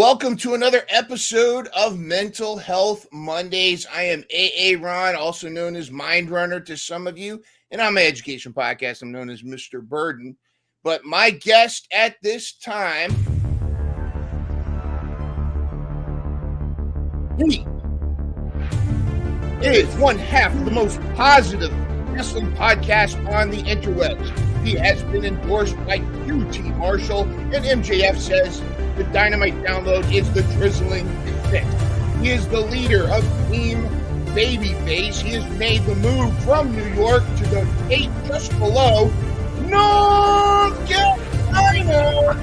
Welcome to another episode of Mental Health Mondays. I am AA Ron, also known as Mind Runner to some of you, and on my education podcast, I'm known as Mr. Burden. But my guest at this time, he is one half of the most positive wrestling podcast on the interwebs. He has been endorsed by QT Marshall, and MJF says the Dynamite download is the drizzling fit. He is the leader of Team Babyface. He has made the move from New York to the state just below North Carolina.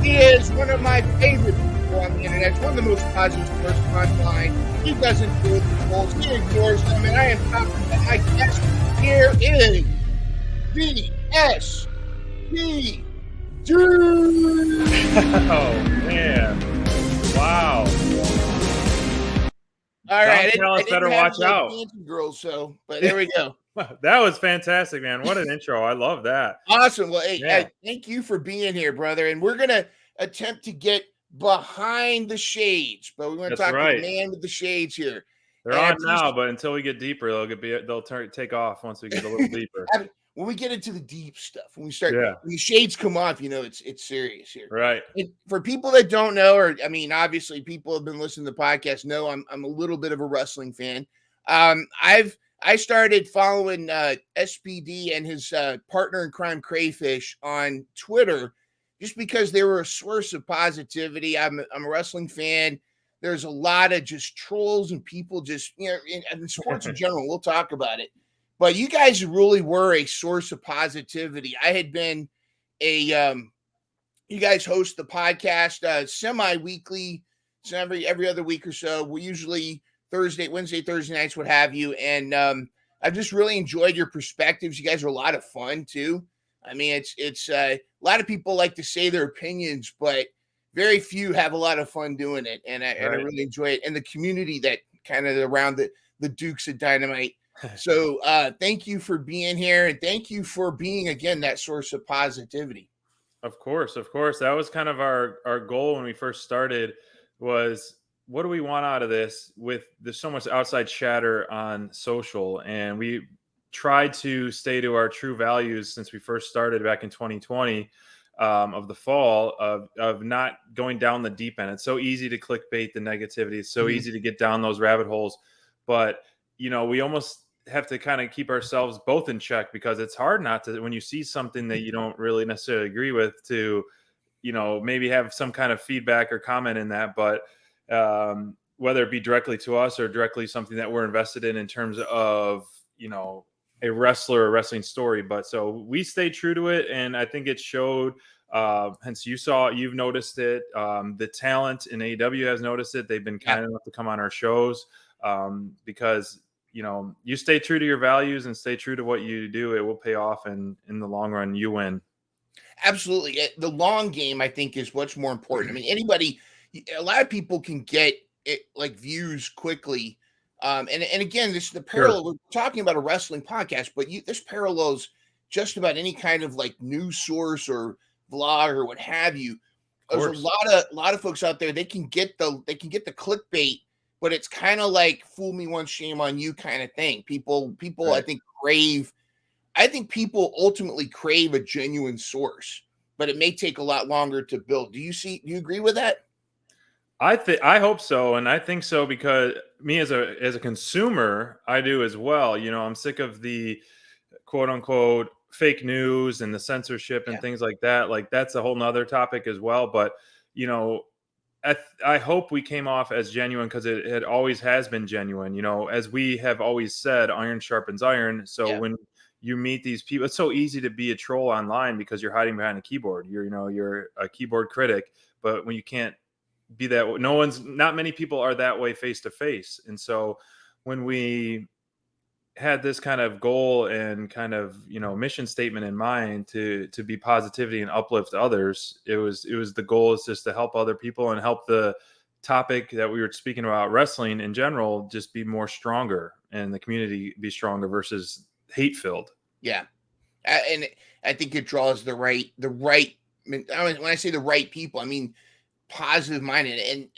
He is one of my favorite people on the internet. He's one of the most positive person online. He doesn't deal with the trolls. He ignores them. And I am talking about my guest. Here is VSP. Oh man! Wow! All right, I better watch out. Girls, but there we go. That was fantastic, man! What an intro! I love that. Awesome. Well, hey, thank you for being here, brother. And we're gonna attempt to get behind the shades, but we want to talk to the man with the shades here. They're on now, but until we get deeper, they'll take off once we get a little deeper. When we get into the deep stuff, when we start, when the shades come off, you know, it's serious here. Right. And for people that don't know, or I mean, obviously people have been listening to the podcast know I'm a little bit of a wrestling fan. I started following SPD and his partner in crime Crayfish on Twitter just because they were a source of positivity. I'm a wrestling fan. There's a lot of just trolls and people just, you know, in sports in general, we'll talk about it. But you guys really were a source of positivity. I had been you guys host the podcast semi-weekly, so every other week or so. We usually Wednesday, Thursday nights, what have you. And I've just really enjoyed your perspectives. You guys are a lot of fun too. I mean, it's a lot of people like to say their opinions, but very few have a lot of fun doing it. And I really enjoy it. And the community that kind of around the Dukes of Dynamite. So thank you for being here, and thank you for being, again, that source of positivity. Of course. That was kind of our goal when we first started was, what do we want out of this? There's so much outside chatter on social, and we tried to stay to our true values since we first started back in 2020 of the fall of not going down the deep end. It's so easy to clickbait the negativity. It's so easy to get down those rabbit holes, but you know, we almost have to kind of keep ourselves both in check, because it's hard not to, when you see something that you don't really necessarily agree with, to, you know, maybe have some kind of feedback or comment in that. But whether it be directly to us or directly something that we're invested in terms of, you know, a wrestler or wrestling story. But so we stayed true to it. And I think it showed, hence you've noticed it. The talent in AEW has noticed it. They've been kind enough to come on our shows because, you know, you stay true to your values and stay true to what you do, it will pay off, and in the long run, you win. Absolutely. The long game, I think, is what's more important. I mean, a lot of people can get it like views quickly. And again, this is the parallel. We're talking about a wrestling podcast, but this parallels just about any kind of like news source or vlog or what have you. There's a lot of folks out there, they can get the clickbait, but it's kind of like fool me once, shame on you kind of thing. People, right. I think people ultimately crave a genuine source, but it may take a lot longer to build. Do you agree with that? I hope so. And I think so, because me as a consumer, I do as well. You know, I'm sick of the quote unquote fake news and the censorship and things like that. Like, that's a whole nother topic as well. But, you know, I hope we came off as genuine, because it always has been genuine. You know, as we have always said, iron sharpens iron. So when you meet these people, it's so easy to be a troll online because you're hiding behind a keyboard. You're a keyboard critic, but when you can't be that, not many people are that way face to face. And so when we had this kind of goal and kind of, you know, mission statement in mind to be positivity and uplift others, it was the goal is just to help other people and help the topic that we were speaking about, wrestling in general, just be more stronger and the community be stronger versus hate filled. Yeah. And I think it draws the right, when I say the right people, I mean, positive minded, and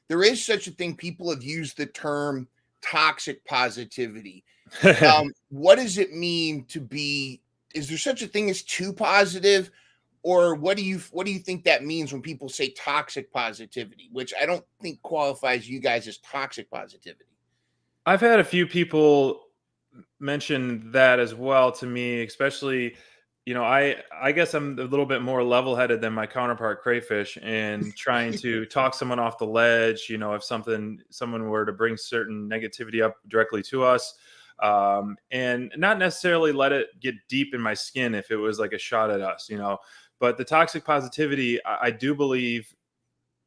there is such a thing. People have used the term toxic positivity. What does it mean to be? Is there such a thing as too positive, or what do you think that means when people say toxic positivity, which I don't think qualifies you guys as toxic positivity? I've had a few people mention that as well to me, especially, I guess I'm a little bit more level-headed than my counterpart Crayfish, and trying to talk someone off the ledge, if someone were to bring certain negativity up directly to us, and not necessarily let it get deep in my skin if it was like a shot at us, but the toxic positivity, I do believe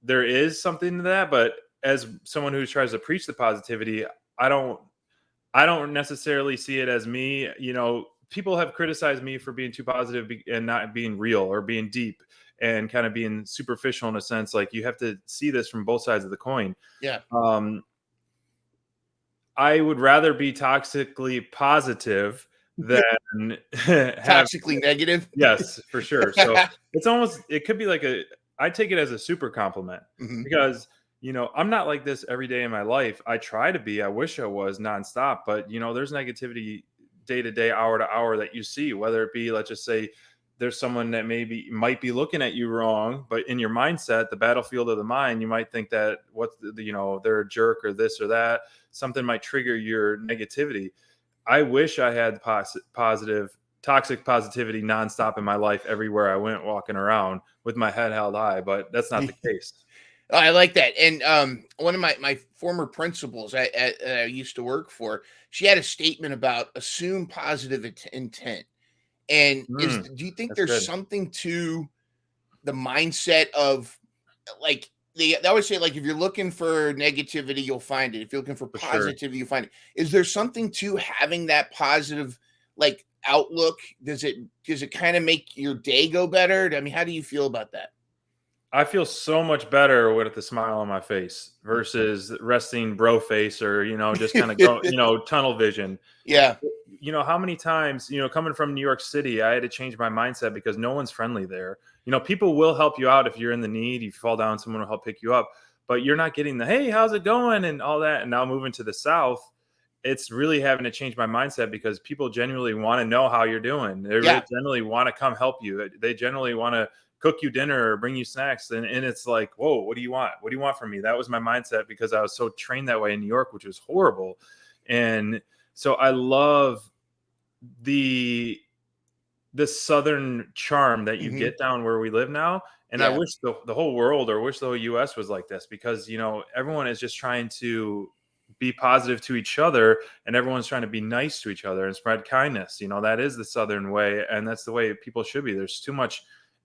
there is something to that, but as someone who tries to preach the positivity, I don't I don't necessarily see it as me. People have criticized me for being too positive and not being real or being deep and kind of being superficial in a sense. Like, you have to see this from both sides of the coin. Yeah. I would rather be toxically positive than have Toxically negative. yes, for sure. So it could be like I take it as a super compliment Mhm. because, I'm not like this every day in my life. I try to be, I wish I was nonstop, but there's negativity day to day, hour to hour that you see, whether it be, let's just say there's someone that might be looking at you wrong, but in your mindset, the battlefield of the mind, you might think that they're a jerk or this or that. Something might trigger your negativity. I wish I had positive toxic positivity nonstop in my life everywhere I went, walking around with my head held high, but that's not the case. I like that. And one of my former principals I used to work for, she had a statement about assume positive intent. And do you think That's there's good. something to the mindset of, like, they always say, like, if you're looking for negativity, you'll find it. If you're looking for For sure. positivity, you'll find it. Is there something to having that positive, like, outlook? Does it kind of make your day go better? I mean, how do you feel about that? I feel so much better with a smile on my face versus resting bro face or, just kind of go, tunnel vision. Yeah. How many times, coming from New York City, I had to change my mindset because no one's friendly there. People will help you out if you're in the need. If you fall down, someone will help pick you up, but you're not getting the, hey, how's it going? And all that. And now moving to the South, it's really having to change my mindset because people genuinely want to know how you're doing. They Yeah. generally want to come help you. They generally want to cook you dinner or bring you snacks. And it's like, whoa, what do you want? What do you want from me? That was my mindset because I was so trained that way in New York, which was horrible. And so I love the Southern charm that you Mhm. get down where we live now. And I Yeah. wish the whole world, or wish the whole US was like this, because, everyone is just trying to be positive to each other, and everyone's trying to be nice to each other and spread kindness. That is the Southern way. And that's the way people should be. There's too much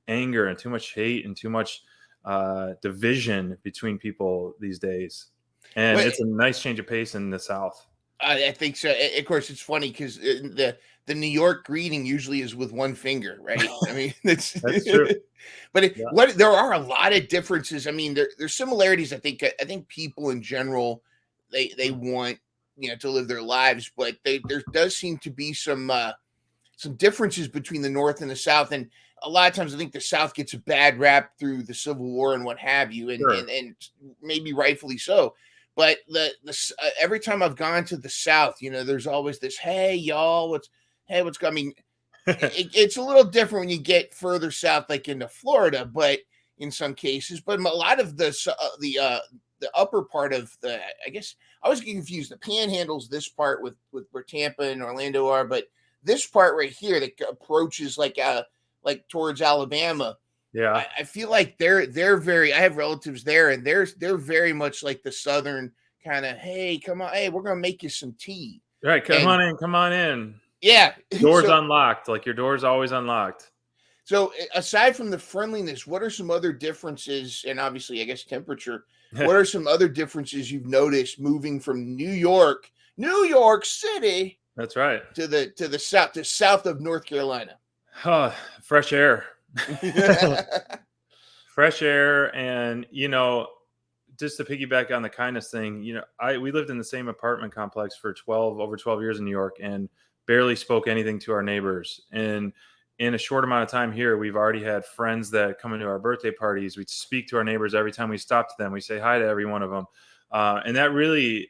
anger and too much hate and too much division between people these days. And Well, it's a nice change of pace in the South. I think so. Of course, it's funny because the New York greeting usually is with one finger, right? I mean, it's That's true. but Yeah. what there are a lot of differences. I mean, there's similarities. I think people in general, they want, to live their lives, but there does seem to be some differences between the North and the South. And a lot of times I think the South gets a bad rap through the Civil War and what have you, and Sure. and maybe rightfully so. But every time I've gone to the South, there's always this, hey y'all, what's going? I mean, it's a little different when you get further south, like into Florida, but in some cases, but a lot of the upper part of I guess I was getting confused. The Panhandle's this part with where Tampa and Orlando are, but this part right here that approaches like towards Alabama, Yeah. I feel like they're very. I have relatives there, and they're very much like the Southern kind of. Hey, come on, hey, we're gonna make you some tea, Right. Come and on in. Come on in. yeah. Doors So unlocked. Like, your door's always unlocked. aside from the friendliness, what are some other differences? And obviously, I guess temperature. What are some other differences you've noticed moving from New York City, That's right. to the south of North Carolina? Fresh air. Fresh air. And, just to piggyback on the kindness thing, we lived in the same apartment complex for over 12 years in New York, and barely spoke anything to our neighbors. And in a short amount of time here, we've already had friends that come into our birthday parties. We speak to our neighbors every time we stop to them. We say hi to every one of them. And that really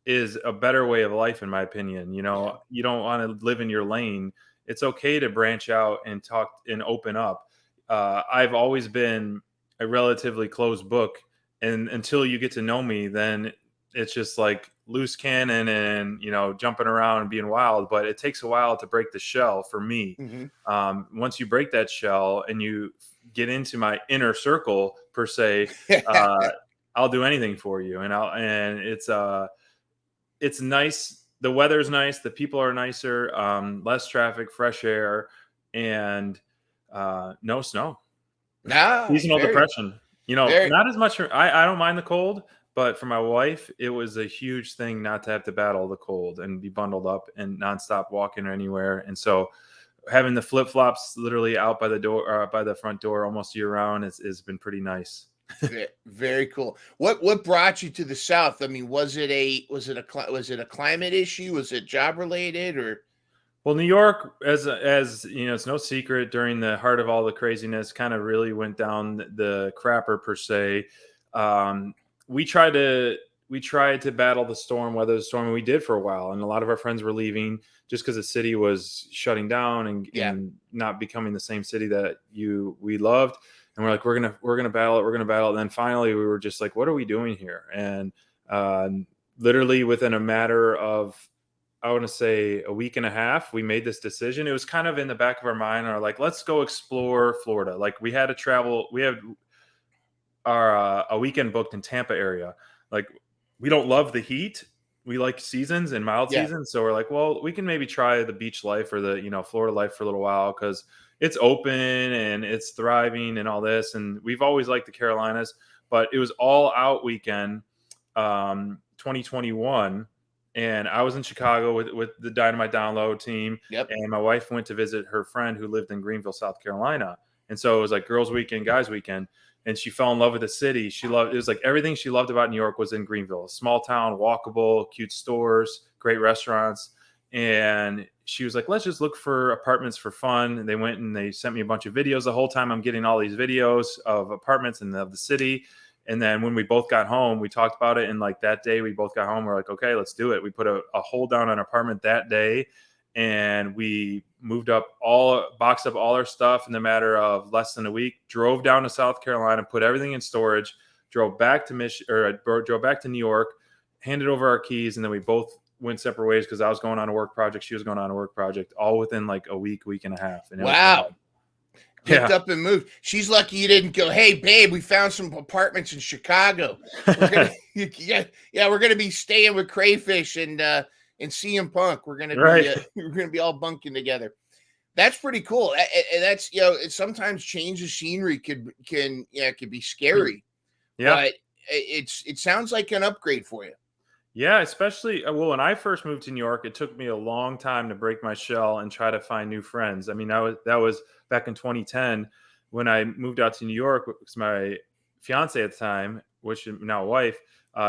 is a better way of life, in my opinion. You Yeah. know, you don't want to live in your lane. It's okay to branch out and talk and open up. I've always been a relatively closed book. And until you get to know me, then it's just like loose cannon and, you know, jumping around and being wild. But it takes a while to break the shell for me. Mhm. Once you break that shell and you get into my inner circle per se, I'll do anything for you. And it's nice. The weather's nice. The people are nicer. Less traffic, fresh air, and no snow. No, Seasonal depression. You know, very, not as much. I don't mind the cold, but for my wife, it was a huge thing not to have to battle the cold and be bundled up and nonstop walking anywhere. And so, having the flip flops literally out by the door, by the front door, almost year round, has been pretty nice. very cool. What brought you to the South? I mean, was it a climate issue? Was it job related or? Well, New York, as you know, it's no secret during the heart of all the craziness, kind of really went down the crapper per se. Um, we tried to battle the storm, weather the storm, and we did for a while. And a lot of our friends were leaving just because the city was shutting down Yeah. and not becoming the same city that we loved. And we're like, we're gonna battle it, we're gonna battle it. And then finally, we were just like, what are we doing here? And literally within a matter of, I want to say, a week and a half, we made this decision. It was kind of in the back of our mind, or like, let's go explore Florida. Like we had to travel. We had our a weekend booked in Tampa area. Like we don't love the heat. We like seasons and mild Yeah. seasons. So we're like, well, we can maybe try the beach life or the, you know, Florida life for a little while because it's open and it's thriving and all this. And we've always liked the Carolinas, but it was all out weekend, 2021. And I was in Chicago with the Dynamite Download team, Yep. and my wife went to visit her friend who lived in Greenville, South Carolina. And so it was like girls' weekend, guys' weekend, and she fell in love with the city. She loved, it was like everything she loved about New York was in Greenville. Small town, walkable, cute stores, great restaurants. And she was like, let's just look for apartments for fun. And they went and they sent me a bunch of videos. The whole time I'm getting all these videos of apartments and of the city. And then when we both got home, we talked about it. And like that day we both got home, we're like, okay, let's do it. We put a hold down on an apartment that day, and we boxed up all our stuff in the matter of less than a week, drove down to South Carolina, put everything in storage, drove back to drove back to New York, handed over our keys. And then we both went separate ways because I was going on a work project. She was going on a work project, all within like a week and a half. And Wow. Picked Yeah. up and moved. She's lucky you didn't go, hey, babe, we found some apartments in Chicago. We're gonna, we're gonna be staying with Crayfish and CM Punk. We're gonna Right. we're gonna be all bunking together. That's pretty cool. And that's, you know, sometimes change of scenery could be scary. Yeah. But it sounds like an upgrade for you. Yeah, especially well, when I first moved to New York, it took me a long time to break my shell and try to find new friends. I mean, that was back in 2010 when I moved out to New York. Because my fiance at the time, which is now wife,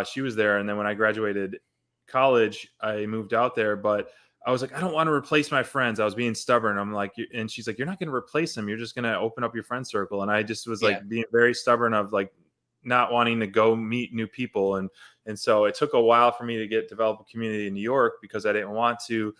she was there, and then when I graduated college, I moved out there. But I was like, I don't want to replace my friends. I was being stubborn. I'm like, and she's like, you're not going to replace them. You're just going to open up your friend circle. And I just was like being very stubborn of like not wanting to go meet new people. And so it took a while for me to develop a community in New York because I didn't want to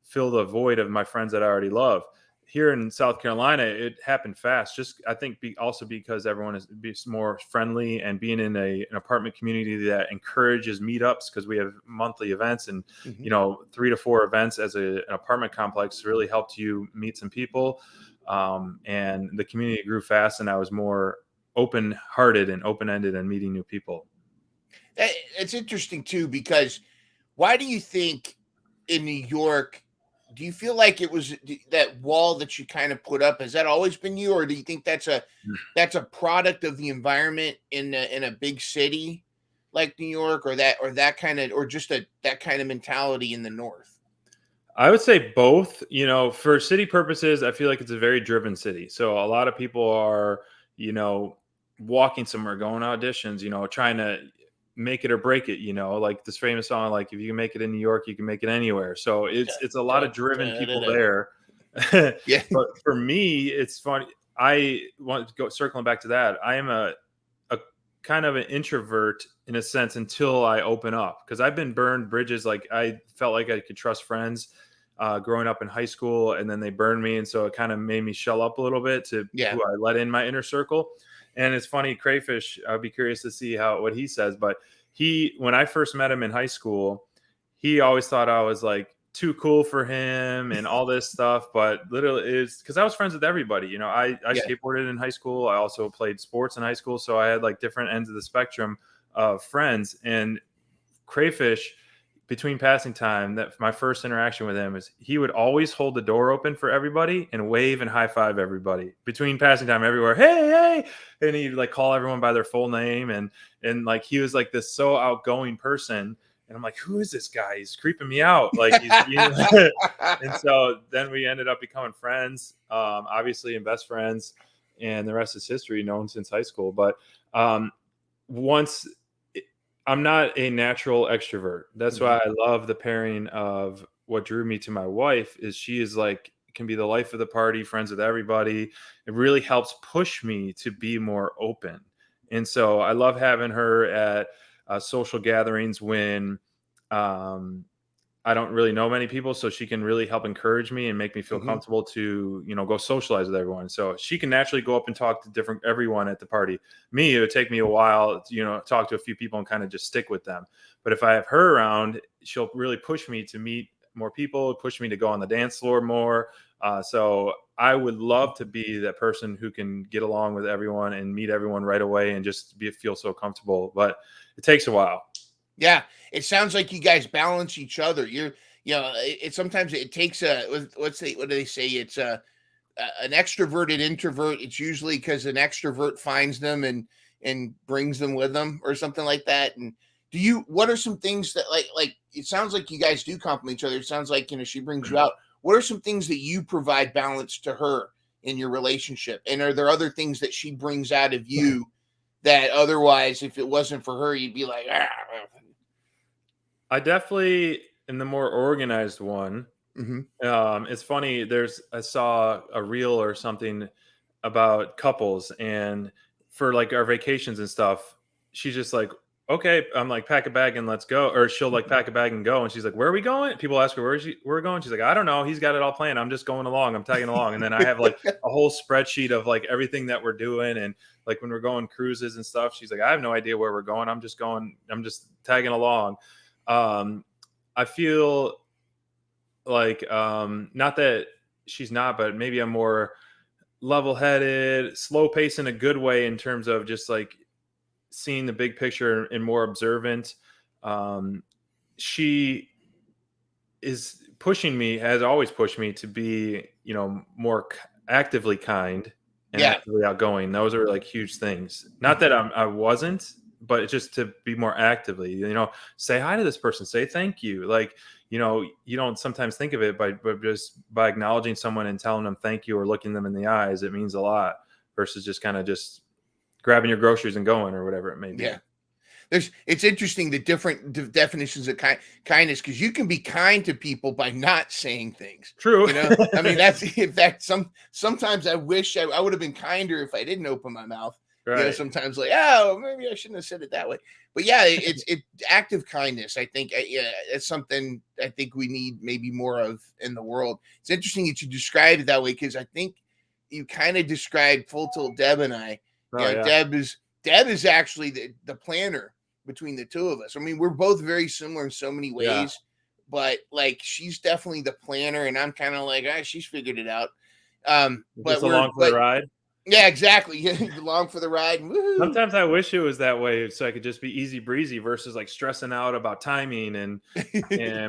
fill the void of my friends that I already love. Here in South Carolina, it happened fast. Just I think also because everyone is more friendly and being in an apartment community that encourages meetups because we have monthly events and you know 3 to 4 events as an apartment complex really helped you meet some people. And the community grew fast, and I was more open-hearted and open-ended and meeting new people. It's interesting too, because why do you think in New York, do you feel like it was that wall that you kind of put up? Has that always been you, or do you think that's a product of the environment in a big city like New York, or that kind of, or just that kind of mentality in the North? I would say both. You know, for city purposes, I feel like it's a very driven city. So a lot of people are, you know, walking somewhere, going auditions, you know, trying to make it or break it, you know, like this famous song, like if you can make it in New York, you can make it anywhere. So it's a lot of driven people there. Yeah. But for me, it's funny. I want to go circling back to that. I am a kind of an introvert in a sense until I open up, because I've been burned bridges. Like I felt like I could trust friends growing up in high school, and then they burned me, and so it kind of made me shell up a little bit to Yeah. who I let in my inner circle. And it's funny, Crayfish. I'd be curious to see what he says, but when I first met him in high school, he always thought I was like too cool for him and all this stuff. But literally, it's because I was friends with everybody. You know, I Yeah. skateboarded in high school. I also played sports in high school, so I had like different ends of the spectrum of friends. And Crayfish, between passing time, that my first interaction with him is he would always hold the door open for everybody and wave and high five everybody between passing time everywhere. Hey, and he'd like call everyone by their full name, and like he was like this so outgoing person. And I'm like, who is this guy? He's creeping me out. Like he's and so then we ended up becoming friends, obviously, and best friends, and the rest is history, known since high school. But once I'm not a natural extrovert. That's Mhm. why I love the pairing of what drew me to my wife is she is like can be the life of the party, friends with everybody. It really helps push me to be more open. And so I love having her at social gatherings when um, I don't really know many people, so she can really help encourage me and make me feel Mhm. comfortable to, go socialize with everyone. So she can naturally go up and talk to everyone at the party. Me, it would take me a while, talk to a few people and kind of just stick with them. But if I have her around, she'll really push me to meet more people, push me to go on the dance floor more. So I would love to be that person who can get along with everyone and meet everyone right away and just feel so comfortable. But it takes a while. Yeah, it sounds like you guys balance each other. Sometimes it takes what do they say? It's an extroverted introvert. It's usually because an extrovert finds them and brings them with them or something like that. And what are some things that like it sounds like you guys do complement each other. It sounds like she brings you out. What are some things that you provide balance to her in your relationship? And are there other things that she brings out of you that otherwise, if it wasn't for her, you'd be like, ah. I definitely am the more organized one. Mm-hmm. It's funny. I saw a reel or something about couples, and for like our vacations and stuff, she's just like, "Okay," I'm like, "Pack a bag and let's go," or she'll like pack a bag and go, and she's like, "Where are we going?" People ask her where we're going. She's like, "I don't know. He's got it all planned. I'm just going along. I'm tagging along." And then I have like a whole spreadsheet of like everything that we're doing, and like when we're going cruises and stuff, she's like, "I have no idea where we're going. I'm just going. I'm just tagging along." I feel like not that she's not, but maybe I'm more level-headed, slow pace in a good way in terms of just like seeing the big picture and more observant. She is pushing me, has always pushed me to be, more actively kind and Yeah. actively outgoing. Those are like huge things. Not that I wasn't, but just to be more actively, say hi to this person, say thank you. Like, you don't sometimes think of it, but just by acknowledging someone and telling them thank you or looking them in the eyes, it means a lot versus just kind of just grabbing your groceries and going or whatever it may Yeah. be. It's interesting the different definitions of kindness, because you can be kind to people by not saying things. True. I mean, that's in fact sometimes I wish I would have been kinder if I didn't open my mouth. Right. Sometimes like, oh, maybe I shouldn't have said it that way. But yeah, it's active kindness. I think yeah, it's something I think we need maybe more of in the world. It's interesting that you described it that way, because I think you kind of described Full Tilt Deb and I. Oh yeah. Deb is actually the planner between the two of us. I mean, we're both very similar in so many ways, Yeah. but like she's definitely the planner, and I'm kind of like, she's figured it out. Just along for the ride. Yeah, exactly. Along for the ride. Woo-hoo. Sometimes I wish it was that way so I could just be easy breezy versus like stressing out about timing and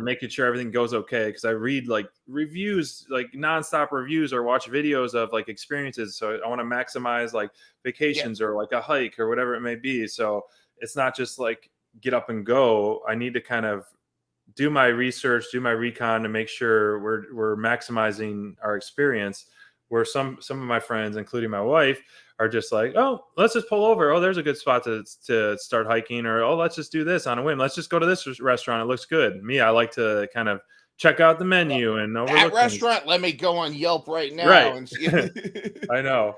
making sure everything goes okay. Because I read like reviews, like nonstop reviews, or watch videos of like experiences. So I want to maximize like vacations or like a hike or whatever it may be. So it's not just like get up and go. I need to kind of do my research, do my recon to make sure we're maximizing our experience. Where some of my friends, including my wife, are just like, oh, let's just pull over. Oh, there's a good spot to start hiking, or oh, let's just do this on a whim. Let's just go to this restaurant. It looks good. Me, I like to kind of check out the menu and overlook That things. restaurant, let me go on Yelp right now Right. and see. I know.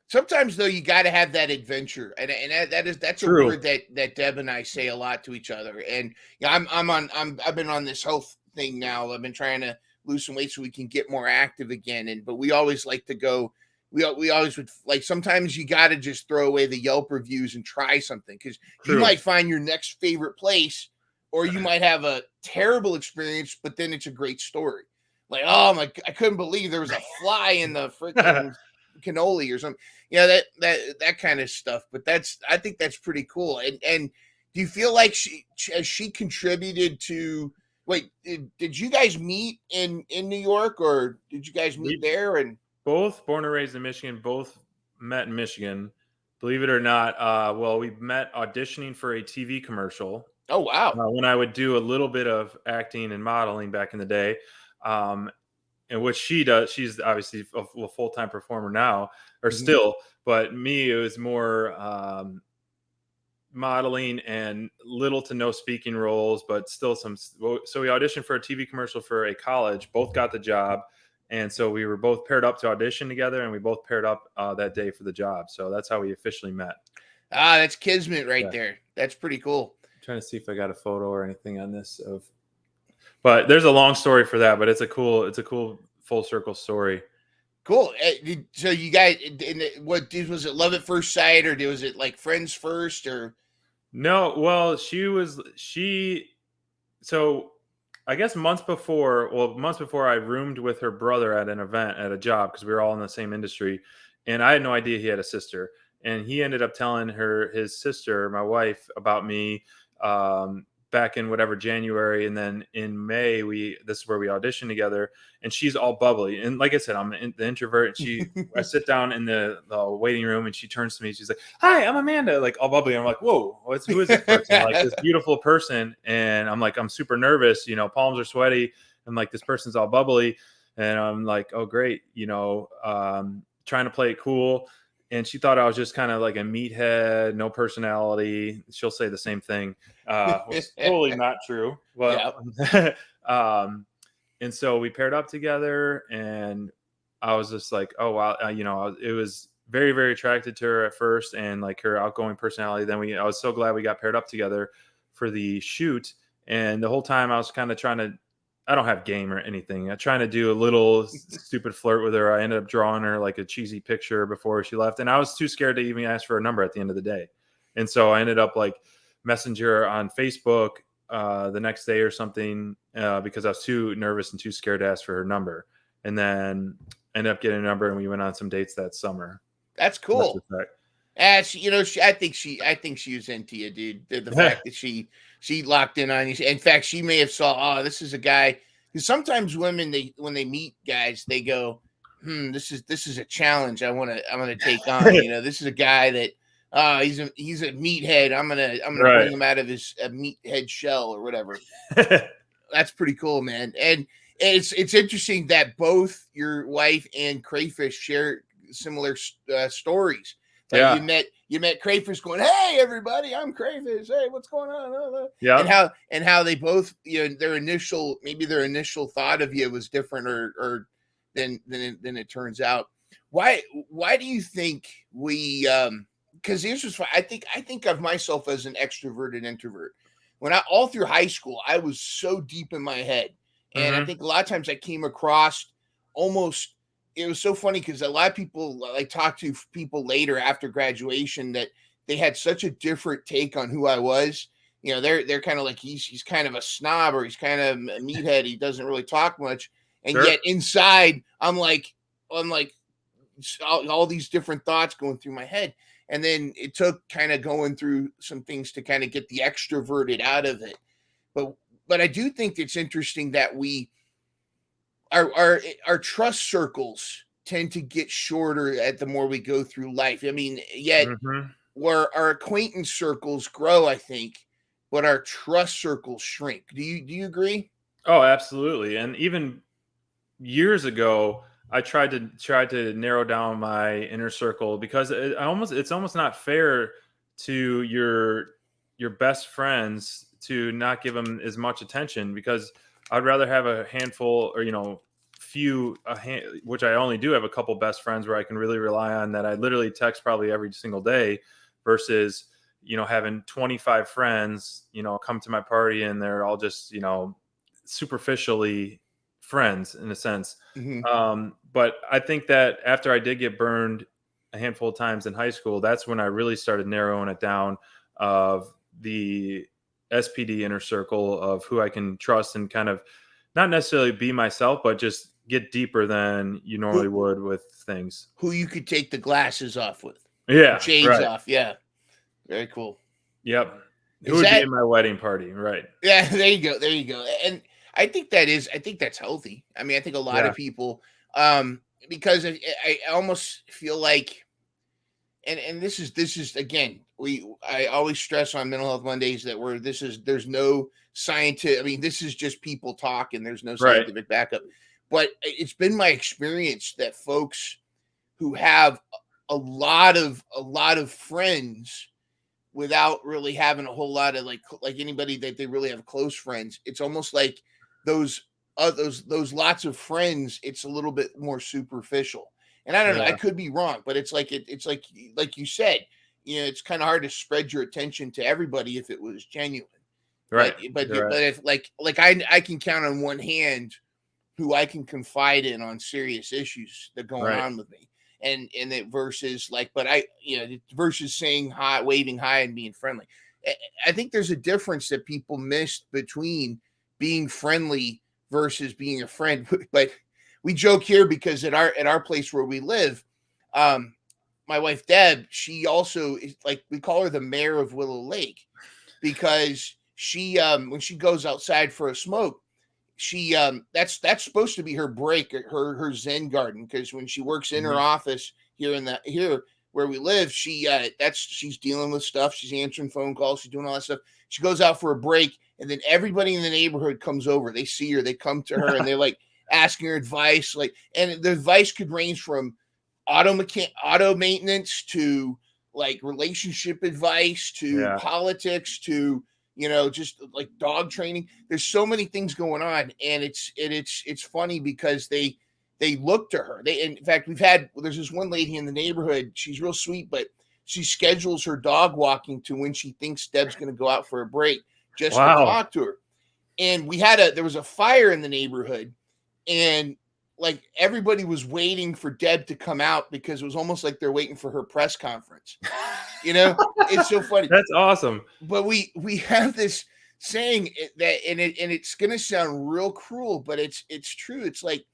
Sometimes though, you got to have that adventure, and that's a True. word that Deb and I say a lot to each other. And yeah, I've been on this health thing now. I've been trying to lose some weight so we can get more active again. But we always like to go. We always would like. Sometimes you got to just throw away the Yelp reviews and try something, because you True. might find your next favorite place, or you might have a terrible experience, but then it's a great story. Like, oh my, I couldn't believe there was a fly in the freaking cannoli or something. That kind of stuff. But I think that's pretty cool. And do you feel like she contributed to? Wait, did you guys meet in New York, or did you guys meet there? And both born and raised in Michigan, both met in Michigan. Believe it or not, well, we met auditioning for a TV commercial. Oh wow! When I would do a little bit of acting and modeling back in the day, and what she does, she's obviously a full-time performer now, or still. But me, it was more modeling and little to no speaking roles, but still some. So we auditioned for a TV commercial for a college. Both got the job, and so we were both paired up to audition together, and we both paired up that day for the job. So that's how we officially met. Ah, that's kismet right there. That's pretty cool. I'm trying to see if I got a photo or anything on this but there's a long story for that. But it's a cool full circle story. Cool. So you guys, was it love at first sight, or was it like friends first, or? No, well, so I guess months before I roomed with her brother at an event at a job, because we were all in the same industry, and I had no idea he had a sister, and he ended up telling his sister, my wife, about me back in whatever January, and then in May this is where we auditioned together, and she's all bubbly, and like I said, I'm the introvert, and I sit down in the waiting room, and she turns to me, she's like, "Hi, I'm Amanda," like all bubbly. I'm like, "Whoa, who is this person?" Like this beautiful person, and I'm like, I'm super nervous, palms are sweaty, and like this person's all bubbly, and I'm like, oh great, trying to play it cool. And she thought I was just kind of like a meathead, no personality. She'll say the same thing, which is totally not true. But and so we paired up together, and I was just like, oh wow, it was very, very attracted to her at first, and like her outgoing personality. Then I was so glad we got paired up together for the shoot, and the whole time I was kind of trying to. I don't have game or anything. I'm trying to do a little stupid flirt with her. I ended up drawing her like a cheesy picture before she left, and I was too scared to even ask for a number at the end of the day. And so I ended up like messenger on Facebook the next day or something because I was too nervous and too scared to ask for her number. And then ended up getting a number, and we went on some dates that summer. That's cool. I think she was into you, dude. The fact that she locked in on you. In fact, she may have saw, oh, this is a guy. Because sometimes women, when they meet guys, they go, this is a challenge I'm gonna take on. This is a guy that he's a meathead. I'm gonna bring him out of his meathead shell or whatever. That's pretty cool, man. And it's interesting that both your wife and Crayfish share similar stories. Like you met Crayfish going, "Hey everybody, I'm Crayfish. Hey, what's going on?" Yeah. And how they both, their initial thought of you was different or than it turns out. Why do you think we because here's what's fun. I think of myself as an extroverted introvert. When all through high school, I was so deep in my head. And I think a lot of times I came across almost, it was so funny because a lot of people, like, talk to people later after graduation that they had such a different take on who I was. They're kind of like, he's kind of a snob, or he's kind of a meathead. He doesn't really talk much. And yet inside I'm like all these different thoughts going through my head. And then it took kind of going through some things to kind of get the extroverted out of it. But I do think it's interesting that our trust circles tend to get shorter the more we go through life. I mean, yet where our acquaintance circles grow, I think, but our trust circles shrink. Do you agree? Oh, absolutely. And even years ago, I tried to narrow down my inner circle because it's almost not fair to your best friends to not give them as much attention, because I'd rather have a handful or, which I only do have a couple best friends where I can really rely on that I literally text probably every single day versus, having 25 friends, come to my party and they're all just, superficially friends in a sense. But I think that after I did get burned a handful of times in high school, that's when I really started narrowing it down of the SPD inner circle of who I can trust and kind of not necessarily be myself, but just get deeper than you normally would with things. Who you could take the glasses off with. Yeah. Shades right. off. Yeah. Very cool. Yep. Who would be in my wedding party? Right. Yeah. There you go. There you go. And I think that's healthy. I mean, I think a lot of people, because I almost feel like, and this is again, I always stress on Mental Health Mondays that there's no scientific. I mean, this is just people talk and there's no scientific backup. But it's been my experience that folks who have a lot of friends without really having a whole lot of like anybody that they really have close friends, it's almost like those lots of friends, it's a little bit more superficial. And I don't know, I could be wrong, but it's like like you said, it's kind of hard to spread your attention to everybody if it was genuine. Right. But if like I can count on one hand who I can confide in on serious issues that are going on with me. And it versus versus saying hi, waving hi and being friendly. I think there's a difference that people miss between being friendly versus being a friend. But we joke here because at our place where we live, my wife Deb, she also is like, we call her the mayor of Willow Lake because she when she goes outside for a smoke, she that's supposed to be her break, her Zen garden, because when she works in her office here where we live, she's dealing with stuff, she's answering phone calls, she's doing all that stuff. She goes out for a break, and then everybody in the neighborhood comes over. They see her, they come to her, and they're like asking her advice, and the advice could range from auto maintenance to like relationship advice to politics to just like dog training. There's so many things going on, and it's funny because they look to her. In fact, there's this one lady in the neighborhood. She's real sweet, but she schedules her dog walking to when she thinks Deb's going to go out for a break just to talk to her. And there was a fire in the neighborhood, and like everybody was waiting for Deb to come out because it was almost like they're waiting for her press conference. It's so funny. That's awesome. But we have this saying that, and it's going to sound real cruel, but it's true. It's like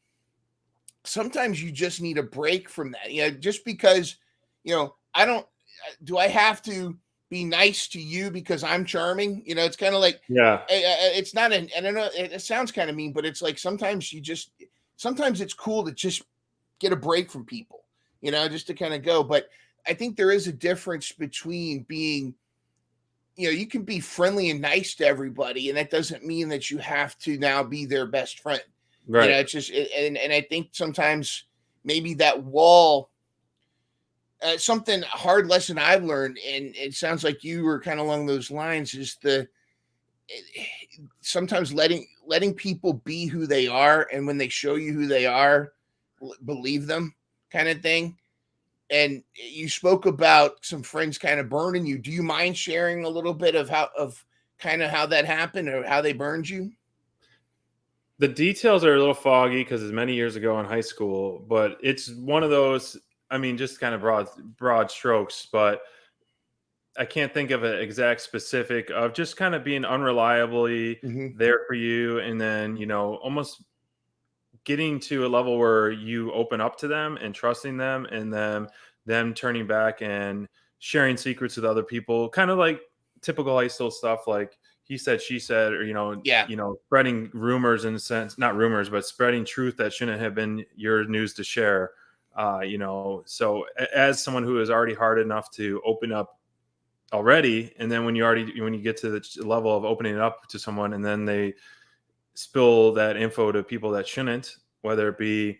sometimes you just need a break from that. Just because, do I have to be nice to you because I'm charming? It's kind of like, it's not I don't know, it sounds kind of mean, but it's like sometimes it's cool to just get a break from people, just to kind of go. But I think there is a difference between being, you can be friendly and nice to everybody, and that doesn't mean that you have to now be their best friend. Right. It's just, and I think sometimes maybe that wall, something hard lesson I've learned, and it sounds like you were kind of along those lines, is sometimes letting people be who they are, and when they show you who they are, believe them, kind of thing. And you spoke about some friends kind of burning you. Do you mind sharing a little bit of how that happened or how they burned you? The details are a little foggy because it's many years ago in high school, but it's one of those, I mean, just kind of broad strokes, but I can't think of an exact specific of just kind of being unreliably there for you. And then, almost getting to a level where you open up to them and trusting them, and then them turning back and sharing secrets with other people, kind of like typical high school stuff, like he said, she said, or, spreading rumors, in a sense, not rumors, but spreading truth that shouldn't have been your news to share. So as someone who is already hard enough to open up already, and then when you get to the level of opening it up to someone, and then they spill that info to people that shouldn't, whether it be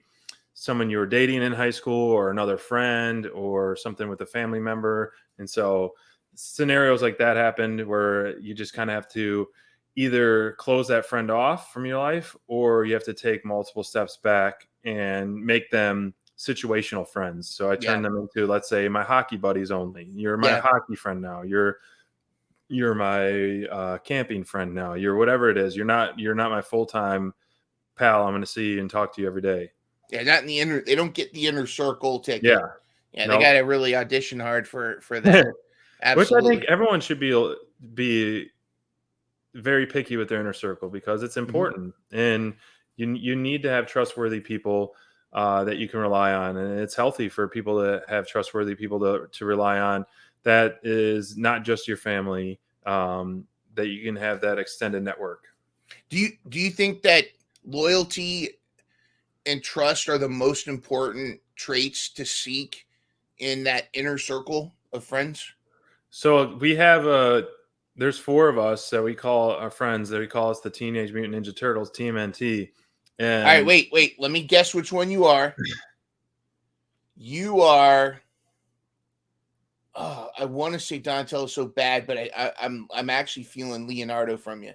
someone you were dating in high school or another friend or something with a family member. And so scenarios like that happened where you just kind of have to either close that friend off from your life, or you have to take multiple steps back and make them situational friends. So I turn them into, let's say, my hockey buddies only. You're my hockey friend now. You're my camping friend now. You're whatever it is. You're not my full-time pal. I'm going to see you and talk to you every day. Yeah, not in the inner. They don't get the inner circle ticket. Yeah, They got to really audition hard for that. Absolutely. Which I think everyone should be very picky with their inner circle, because it's important, and you need to have trustworthy people that you can rely on, and it's healthy for people to have trustworthy people to rely on. That is not just your family. That you can have that extended network. Do you think that loyalty and trust are the most important traits to seek in that inner circle of friends? So we have there's 4 of us that we call our friends, that we call us the Teenage Mutant Ninja Turtles, TMNT. And all right, wait. Let me guess which one you are. You are. Oh, I want to say Donatello so bad, but I'm actually feeling Leonardo from you.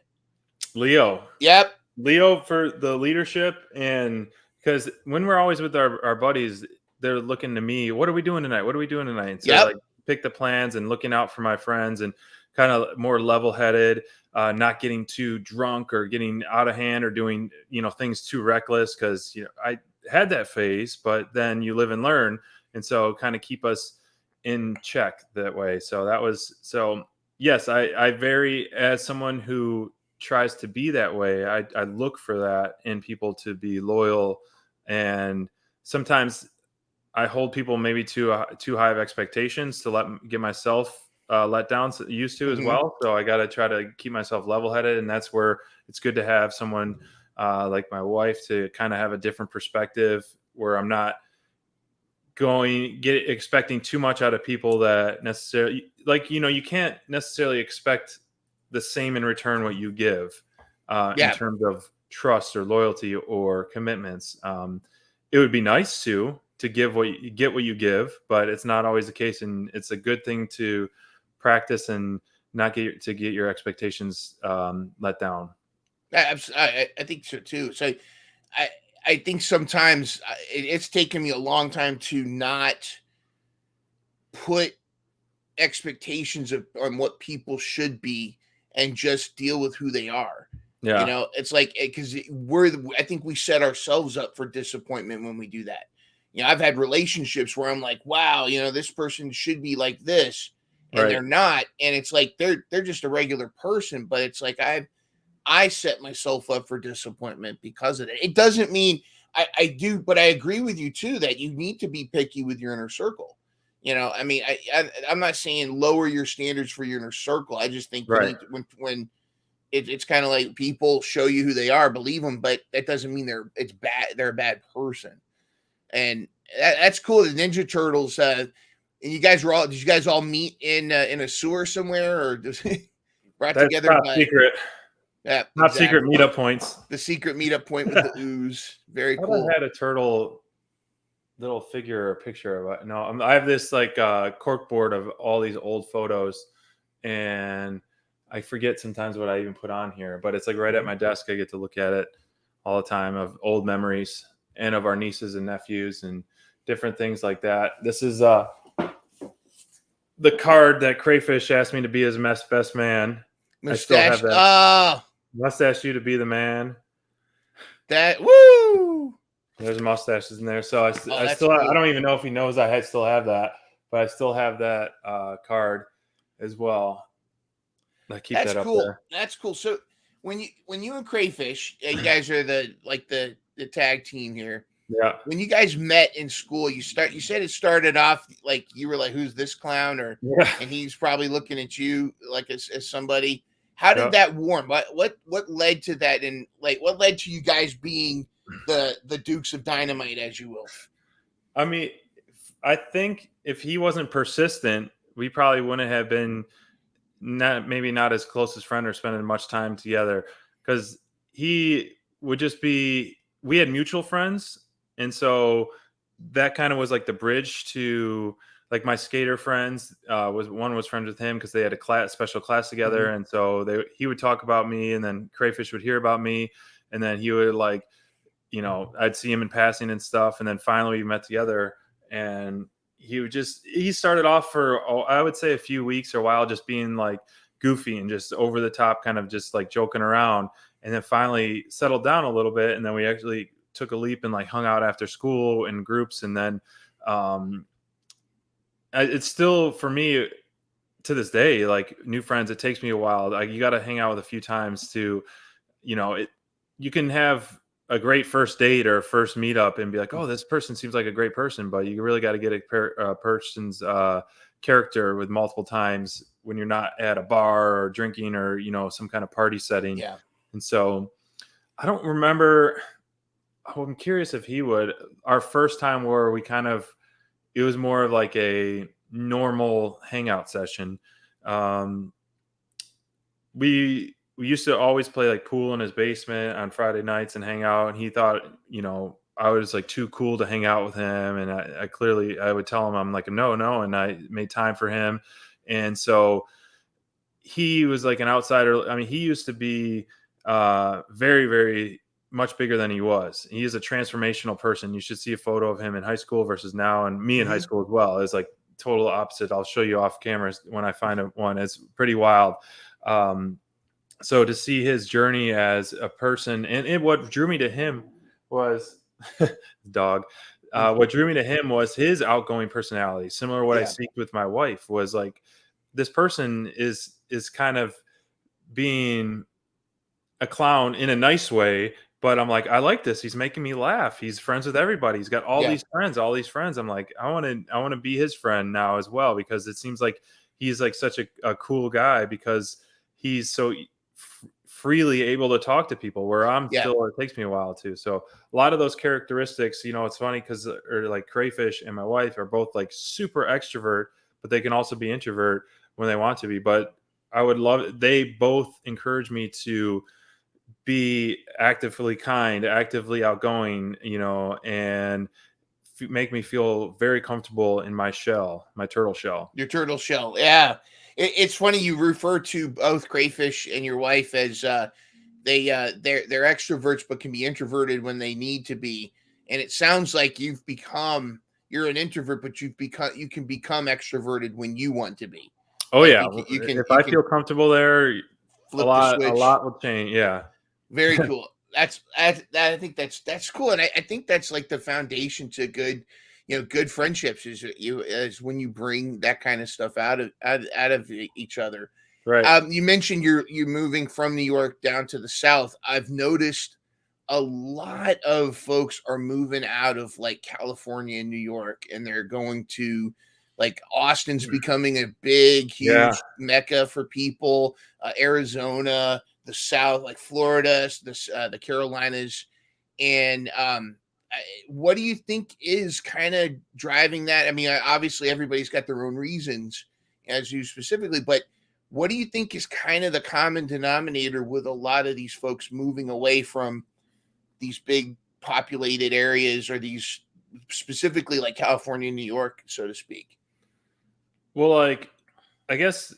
Leo. Yep. Leo for the leadership, and because when we're always with our buddies, they're looking to me. What are we doing tonight? What are we doing tonight? And so like pick the plans and looking out for my friends, and kind of more level-headed, not getting too drunk or getting out of hand or doing things too reckless, because I had that phase, but then you live and learn, and so kind of keep us in check that way. So yes, I vary as someone who tries to be that way. I look for that in people, to be loyal, and sometimes I hold people maybe too high of expectations to get myself let down, used to as well. So I got to try to keep myself level-headed, and that's where it's good to have someone like my wife to kind of have a different perspective, where I'm not expecting too much out of people that necessarily, like, you can't necessarily expect the same in return what you give in terms of trust or loyalty or commitments. It would be nice to give what you give, but it's not always the case, and it's a good thing to practice and not get your expectations let down. I think so too. So I think sometimes it's taken me a long time to not put expectations on what people should be, and just deal with who they are. Yeah. It's like, because I think we set ourselves up for disappointment when we do that. I've had relationships where I'm like, wow, this person should be like this, and they're not. And it's like, they're just a regular person, but it's like, I set myself up for disappointment because of it. It doesn't mean I do, but I agree with you too, that you need to be picky with your inner circle. I mean, I'm not saying lower your standards for your inner circle. I just think you need to, when it's kind of like, people show you who they are, believe them, but that doesn't mean they're a bad person. And that's cool. The Ninja Turtles, and you guys did you guys all meet in a sewer somewhere, or just brought That's together? Top secret. Yeah, Top secret meetup points. The secret meetup point with the ooze. Very cool. I had a turtle little figure or picture of it. No, I have this like cork board of all these old photos, and I forget sometimes what I even put on here, but it's like right at my desk. I get to look at it all the time, of old memories and of our nieces and nephews and different things like that. This is the card that Crayfish asked me to be his best man. Mustache. I still have that. Mustache you to be the man. That woo. There's mustaches in there, so I still cool. I don't even know if he knows I still have that, but I still have that card as well. I keep that up there. That's cool. So when you and Crayfish, you guys are the tag team here. Yeah. When you guys met in school, you said it started off like you were like, who's this clown? And he's probably looking at you like as somebody. How did that warm? What led to that? And like, what led to you guys being the Dukes of Dynamite, as you will? I mean, I think if he wasn't persistent, we probably wouldn't have been not as close as friend or spending much time together, because he would just be. We had mutual friends, and so that kind of was like the bridge to like my skater friends, was friends with him because they had a special class together, and so he would talk about me, and then Crayfish would hear about me, and then he would like, I'd see him in passing and stuff, and then finally we met together, and he started off for I would say a few weeks or a while just being like goofy and just over the top, kind of just like joking around, and then finally settled down a little bit, and then we actually took a leap and like hung out after school in groups, and then it's still for me to this day, like new friends, it takes me a while. Like you got to hang out with a few times to, you can have a great first date or first meetup and be like, oh, this person seems like a great person, but you really got to get a person's character with multiple times when you're not at a bar or drinking or, some kind of party setting. Yeah. And so I don't remember. I'm curious if he would. Our first time where it was more of like a normal hangout session. We used to always play like pool in his basement on Friday nights and hang out. And he thought, I was like too cool to hang out with him. And I would tell him, I'm like, no. And I made time for him. And so he was like an outsider. I mean, he used to be very, very much bigger than he was. He is a transformational person. You should see a photo of him in high school versus now, and me in high school as well. It's like total opposite. I'll show you off camera when I find one. It's pretty wild. So to see his journey as a person, and what drew me to him was dog. What drew me to him was his outgoing personality. Similar to what I seek with my wife, was like this person is kind of being a clown in a nice way. But I'm like, I like this. He's making me laugh. He's friends with everybody. He's got all these friends. I'm like, I want to be his friend now as well, because it seems like he's like such a cool guy, because he's so freely able to talk to people, where I'm still, it takes me a while too. So a lot of those characteristics, it's funny because like Crayfish and my wife are both like super extrovert, but they can also be introvert when they want to be. But they both encourage me to be actively kind, actively outgoing, and make me feel very comfortable in my turtle shell. Your turtle shell. Yeah. It's funny you refer to both Crayfish and your wife as they're extroverts but can be introverted when they need to be. And it sounds like you're an introvert, but you can become extroverted when you want to be. Oh, like yeah. If I feel comfortable there, a lot will change. Yeah. Very cool. I think that's cool. And I think that's like the foundation to good friendships is when you bring that kind of stuff out of each other. Right. You mentioned you're moving from New York down to the South. I've noticed a lot of folks are moving out of like California and New York, and they're going to like Austin's becoming a big, huge mecca for people. Arizona, the South, like Florida, the Carolinas. And what do you think is kind of driving that? I mean, obviously everybody's got their own reasons, as you specifically, but what do you think is kind of the common denominator with a lot of these folks moving away from these big populated areas, or these specifically like California, New York, so to speak? Well, like, I guess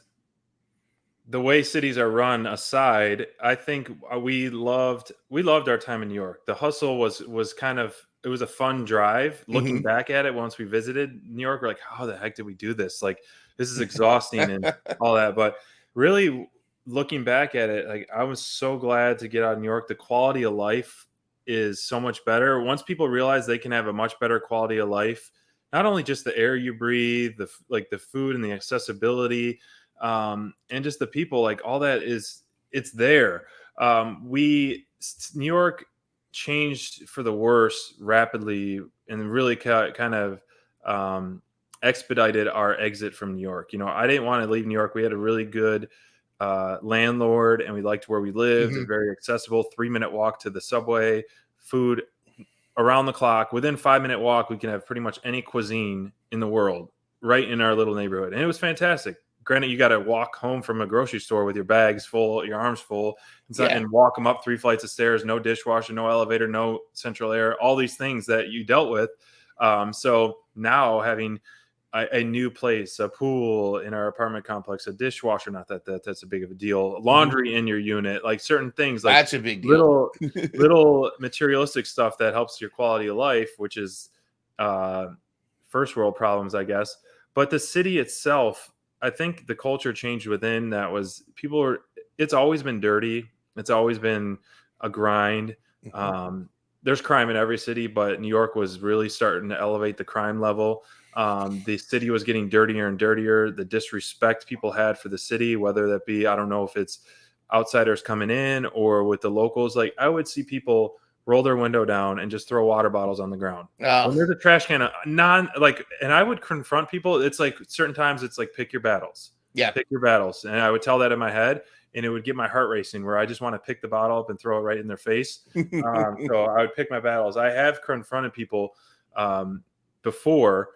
the way cities are run aside, I think we loved our time in New York. The hustle was kind of, it was a fun drive. Looking back at it, once we visited New York, we're like, how the heck did we do this? Like, this is exhausting and all that. But really looking back at it, like, I was so glad to get out of New York. The quality of life is so much better. Once people realize they can have a much better quality of life, not only just the air you breathe, the food and the accessibility, and just the people, like all that it's there. New York changed for the worse rapidly, and really kind of expedited our exit from New York. I didn't want to leave New York. We had a really good landlord, and we liked where we lived. It's very accessible, 3-minute walk to the subway, food around the clock. Within 5-minute walk, we can have pretty much any cuisine in the world right in our little neighborhood. And it was fantastic. Granted, you got to walk home from a grocery store with your bags full, your arms full, and walk them up 3 flights of stairs, no dishwasher, no elevator, no central air, all these things that you dealt with. So now having a new place, a pool in our apartment complex, a dishwasher, not that's a big of a deal, laundry in your unit, like certain things, like That's a big deal. little materialistic stuff that helps your quality of life, which is first world problems, I guess. But the city itself, I think the culture changed within that was it's always been dirty. It's always been a grind. There's crime in every city, but New York was really starting to elevate the crime level. The city was getting dirtier and dirtier. The disrespect people had for the city, whether that be, I don't know if it's outsiders coming in or with the locals. Like I would see people roll their window down and just throw water bottles on the ground. Oh, When there's a trash can, and I would confront people. It's like certain times it's like, pick your battles. yeah. Pick your battles. And I would tell that in my head and it would get my heart racing where I just want to pick the bottle up and throw it right in their face. So I would pick my battles. I have confronted people before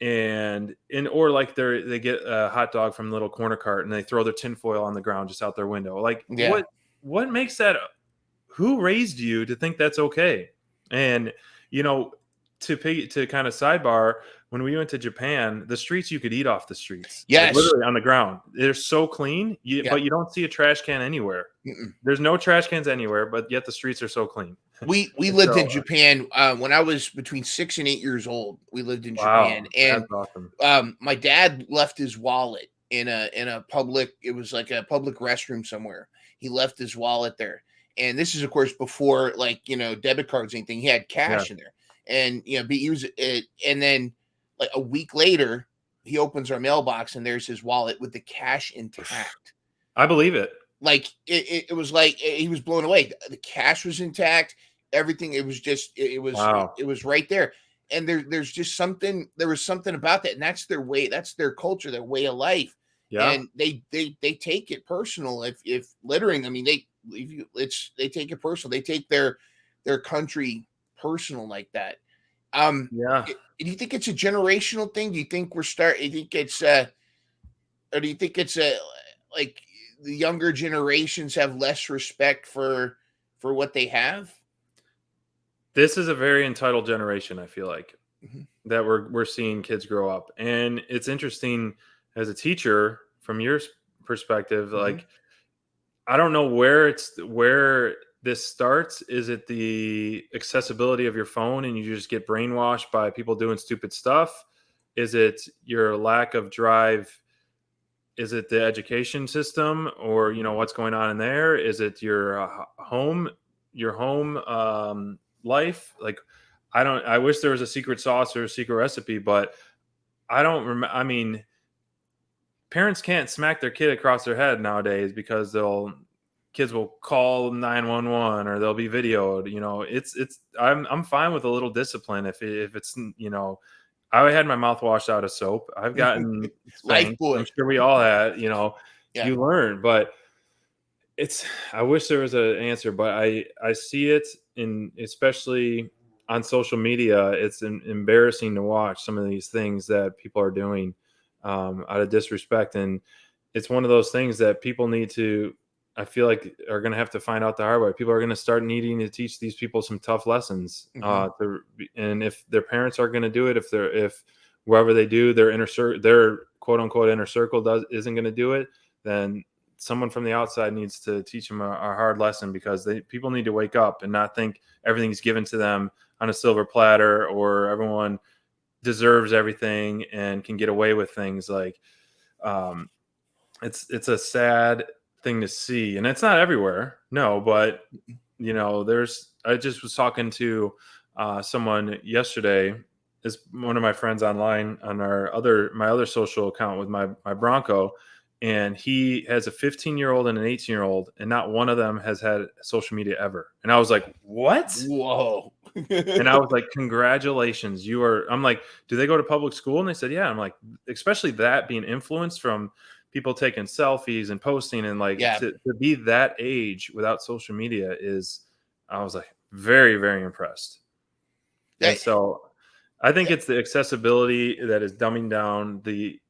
or like they get a hot dog from the little corner cart and they throw their tinfoil on the ground just out their window. Like what makes that? Who raised you to think that's okay? And to kind of sidebar, when we went to Japan, the streets, you could eat off the streets. Yes. Like literally on the ground. They're so clean, but you don't see a trash can anywhere. There's no trash cans anywhere, but yet the streets are so clean. We lived in Japan when I was between 6 and 8 years old. We lived in Japan, and that's awesome. My dad left his wallet in a public. It was like a public restroom somewhere. He left his wallet there, and this is of course before debit cards or anything. He had cash in there, and he was it. And then like a week later, he opens our mailbox and there's his wallet with the cash intact. I believe it. Like it was like he was blown away. The cash was intact. Everything. It was just it was right there. And there was something about that, and that's their way. That's their culture, their way of life. Yeah. And they take it personal. If littering, I mean, they take it personal. They take their country personal like that. Do you think it's a generational thing? Do you think do you think it's or do you think it's like the younger generations have less respect for what they have? This is a very entitled generation, I feel like, that we're seeing kids grow up. And it's interesting as a teacher from your perspective, like, I don't know where this starts. Is it the accessibility of your phone and you just get brainwashed by people doing stupid stuff? Is it your lack of drive? Is it the education system, or what's going on in there? Is it your home life? Like, I wish there was a secret sauce or a secret recipe, but I don't remember. I mean, parents can't smack their kid across their head nowadays because kids will call 911 or they'll be videoed. I'm fine with a little discipline if it's I had my mouth washed out of soap. I've gotten spanked. I'm sure we all had. You learn, but I wish there was an answer, but I see it especially on social media. It's embarrassing to watch some of these things that people are doing out of disrespect, and it's one of those things that people need to. I feel like are going to have to find out the hard way. People are going to start needing to teach these people some tough lessons. And if their parents are going to do it, if wherever they do their quote unquote inner circle isn't going to do it, then someone from the outside needs to teach them a hard lesson, because people need to wake up and not think everything's given to them on a silver platter, or everyone deserves everything and can get away with things. Like, it's a sad thing to see, and it's not everywhere, no, but I just was talking to someone yesterday, is one of my friends online on my other social account with my Bronco, and he has a 15-year-old and an 18-year-old, and not one of them has had social media ever. And I was like, what? Whoa. And I was like, congratulations, I'm like, do they go to public school? And they said, yeah. I'm like, especially that being influenced from people taking selfies and posting, and to be that age without social media I was like very, very impressed. And so I think it's the accessibility that is dumbing down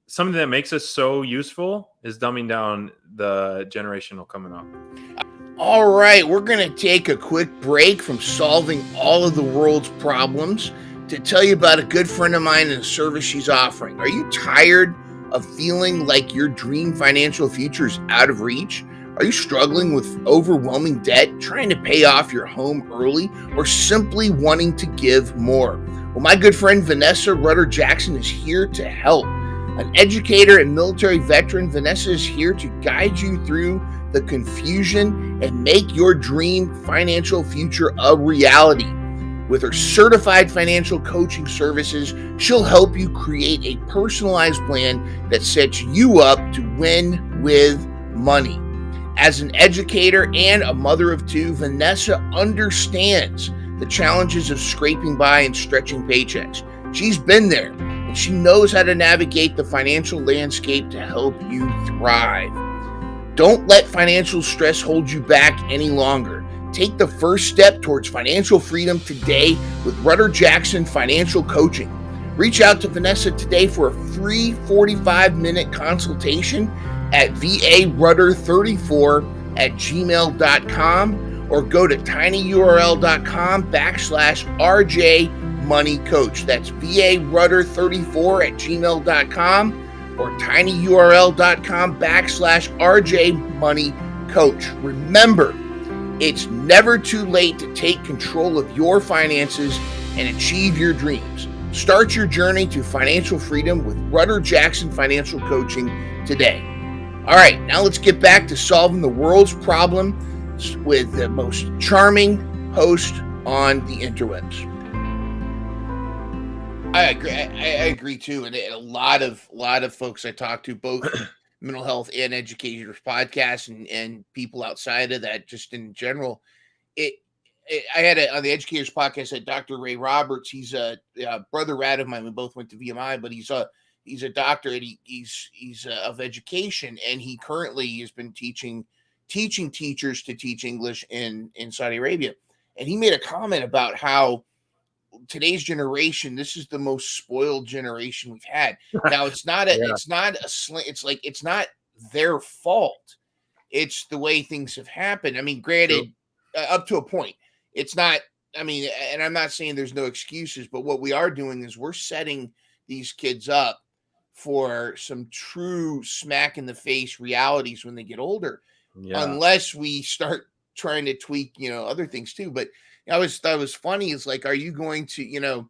something that makes us so useful is dumbing down the generational coming up. All right, we're going to take a quick break from solving all of the world's problems to tell you about a good friend of mine and a service she's offering. Are you tired of feeling like your dream financial future is out of reach? Are you struggling with overwhelming debt, trying to pay off your home early, or simply wanting to give more? Well, my good friend Vanessa Rutter Jackson is here to help. An educator and military veteran, Vanessa is here to guide you through the confusion and make your dream financial future a reality. With her certified financial coaching services, she'll help you create a personalized plan that sets you up to win with money. As an educator and a mother of two, Vanessa understands the challenges of scraping by and stretching paychecks. She's been there, and she knows how to navigate the financial landscape to help you thrive. Don't let financial stress hold you back any longer. Take the first step towards financial freedom today with Rutter Jackson Financial Coaching. Reach out to Vanessa today for a free 45-minute consultation at varutter34@gmail.com or go to tinyurl.com/RJ-Money-Coach. That's varutter34@gmail.com or tinyurl.com/RJ-Money-Coach. Remember, it's never too late to take control of your finances and achieve your dreams. Start your journey to financial freedom with Rutter Jackson Financial Coaching today. All right, now let's get back to solving the world's problem with the most charming host on the interwebs. I agree too, and a lot of folks I talk to, both mental health and educators podcasts and people outside of that, just in general. I had on the educators podcast, I had Dr. Ray Roberts. He's a brother rat of mine. We both went to VMI, but he's a doctor, and he's of education, and he currently has been teaching teachers to teach English in Saudi Arabia. And he made a comment about how today's generation, this is the most spoiled generation we've had. Now it's not it's not their fault. It's the way things have happened. I mean, granted, up to a point. It's not, I mean, and I'm not saying there's no excuses, but what we are doing is we're setting these kids up for some true smack in the face realities when they get older. Yeah. Unless we start trying to tweak, other things too. But I always thought it was funny. It's like, are you going to,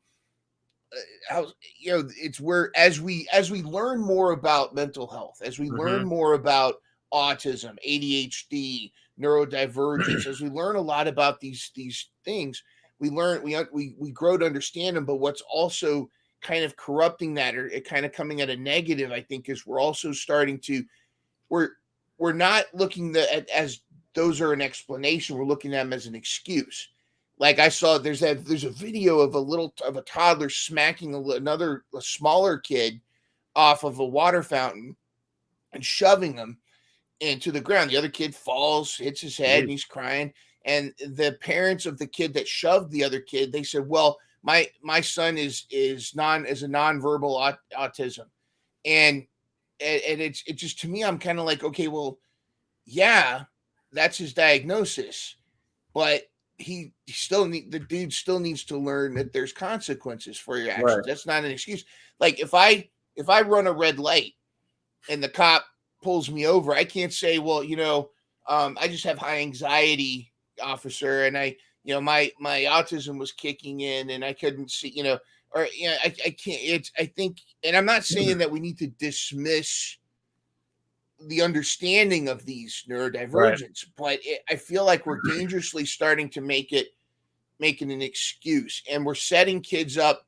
it's where as we learn more about mental health, as we learn more about autism, ADHD, neurodivergence, as we learn a lot about these things, we grow to understand them. But what's also kind of corrupting that, or kind of coming at a negative, I think, is we're also starting to we're not looking at as those are an explanation. We're looking at them as an excuse. Like I saw, there's a video of a toddler smacking a smaller kid off of a water fountain and shoving him into the ground. The other kid falls, hits his head, and he's crying. And the parents of the kid that shoved the other kid, they said, "Well, my son is a nonverbal autism," and it's just, to me, I'm kind of like, okay, well, yeah, that's his diagnosis, but the dude still needs to learn that there's consequences for your actions. Right. That's not an excuse. Like if I run a red light and the cop pulls me over, I can't say, well, I just have high anxiety, officer, and my autism was kicking in and I couldn't see, I can't. I think, and I'm not saying that we need to dismiss the understanding of these neurodivergence, but I feel like we're dangerously starting to make it an excuse, and we're setting kids up.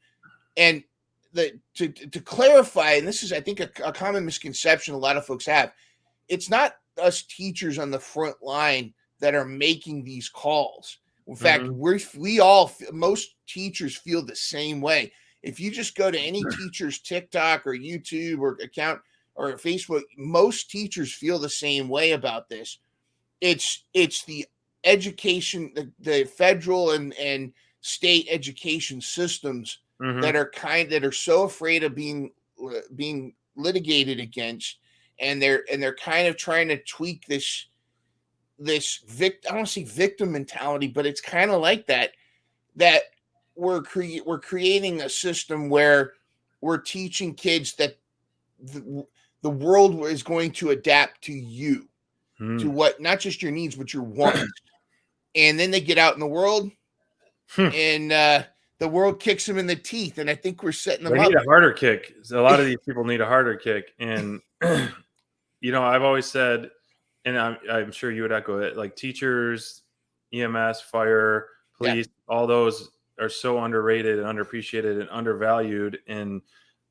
And to clarify, and this is, I think, a common misconception a lot of folks have, it's not us teachers on the front line that are making these calls. In fact, most teachers feel the same way. If you just go to any teacher's TikTok or YouTube or account or Facebook, most teachers feel the same way about this. It's the education, the federal and state education systems that are so afraid of being litigated against, and they're kind of trying to tweak this I don't see victim mentality, but it's kind of like that we're creating a system where we're teaching kids that the world is going to adapt to you, to what, not just your needs, but your wants. And then they get out in the world and the world kicks them in the teeth. And I think we're setting them They up. need a harder kick. A lot of these people need a harder kick. And, I've always said, and I'm sure you would echo it, like teachers, EMS, fire, police, all those are so underrated and underappreciated and undervalued and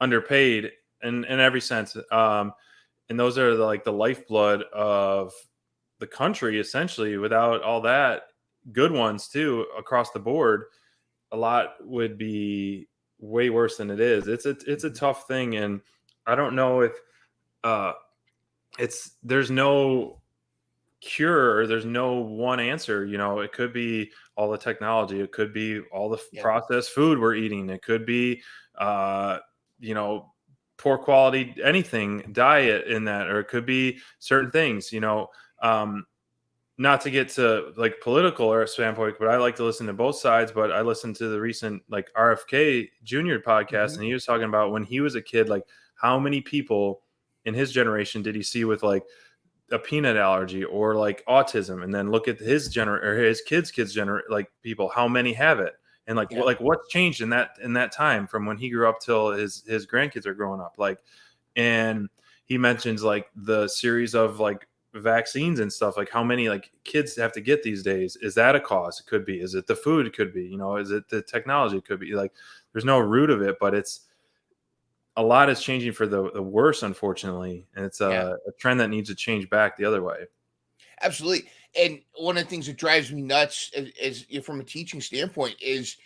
underpaid in every sense. And those are the lifeblood of the country, essentially. Without all that, good ones too, across the board, a lot would be way worse than it is. It's a tough thing. And I don't know if there's no cure, or there's no one answer. It could be all the technology, it could be all the processed food we're eating, it could be poor quality anything diet in that, or it could be certain things. Not to get to like political or standpoint, but I like to listen to both sides. But I listened to the recent like RFK Jr. podcast, and he was talking about when he was a kid, like how many people in his generation did he see with like a peanut allergy or like autism, and then look at his kids like people, how many have it, and like what's changed in that time from when he grew up till his grandkids are growing up, like. And he mentions like the series of like vaccines and stuff, like how many like kids have to get these days. Is that a cause? It could be. Is it the food? It could be. Is it the technology? It could be. Like there's no root of it, but it's a lot is changing for the worse, unfortunately, and it's a trend that needs to change back the other way. Absolutely. And one of the things that drives me nuts is from a teaching standpoint is,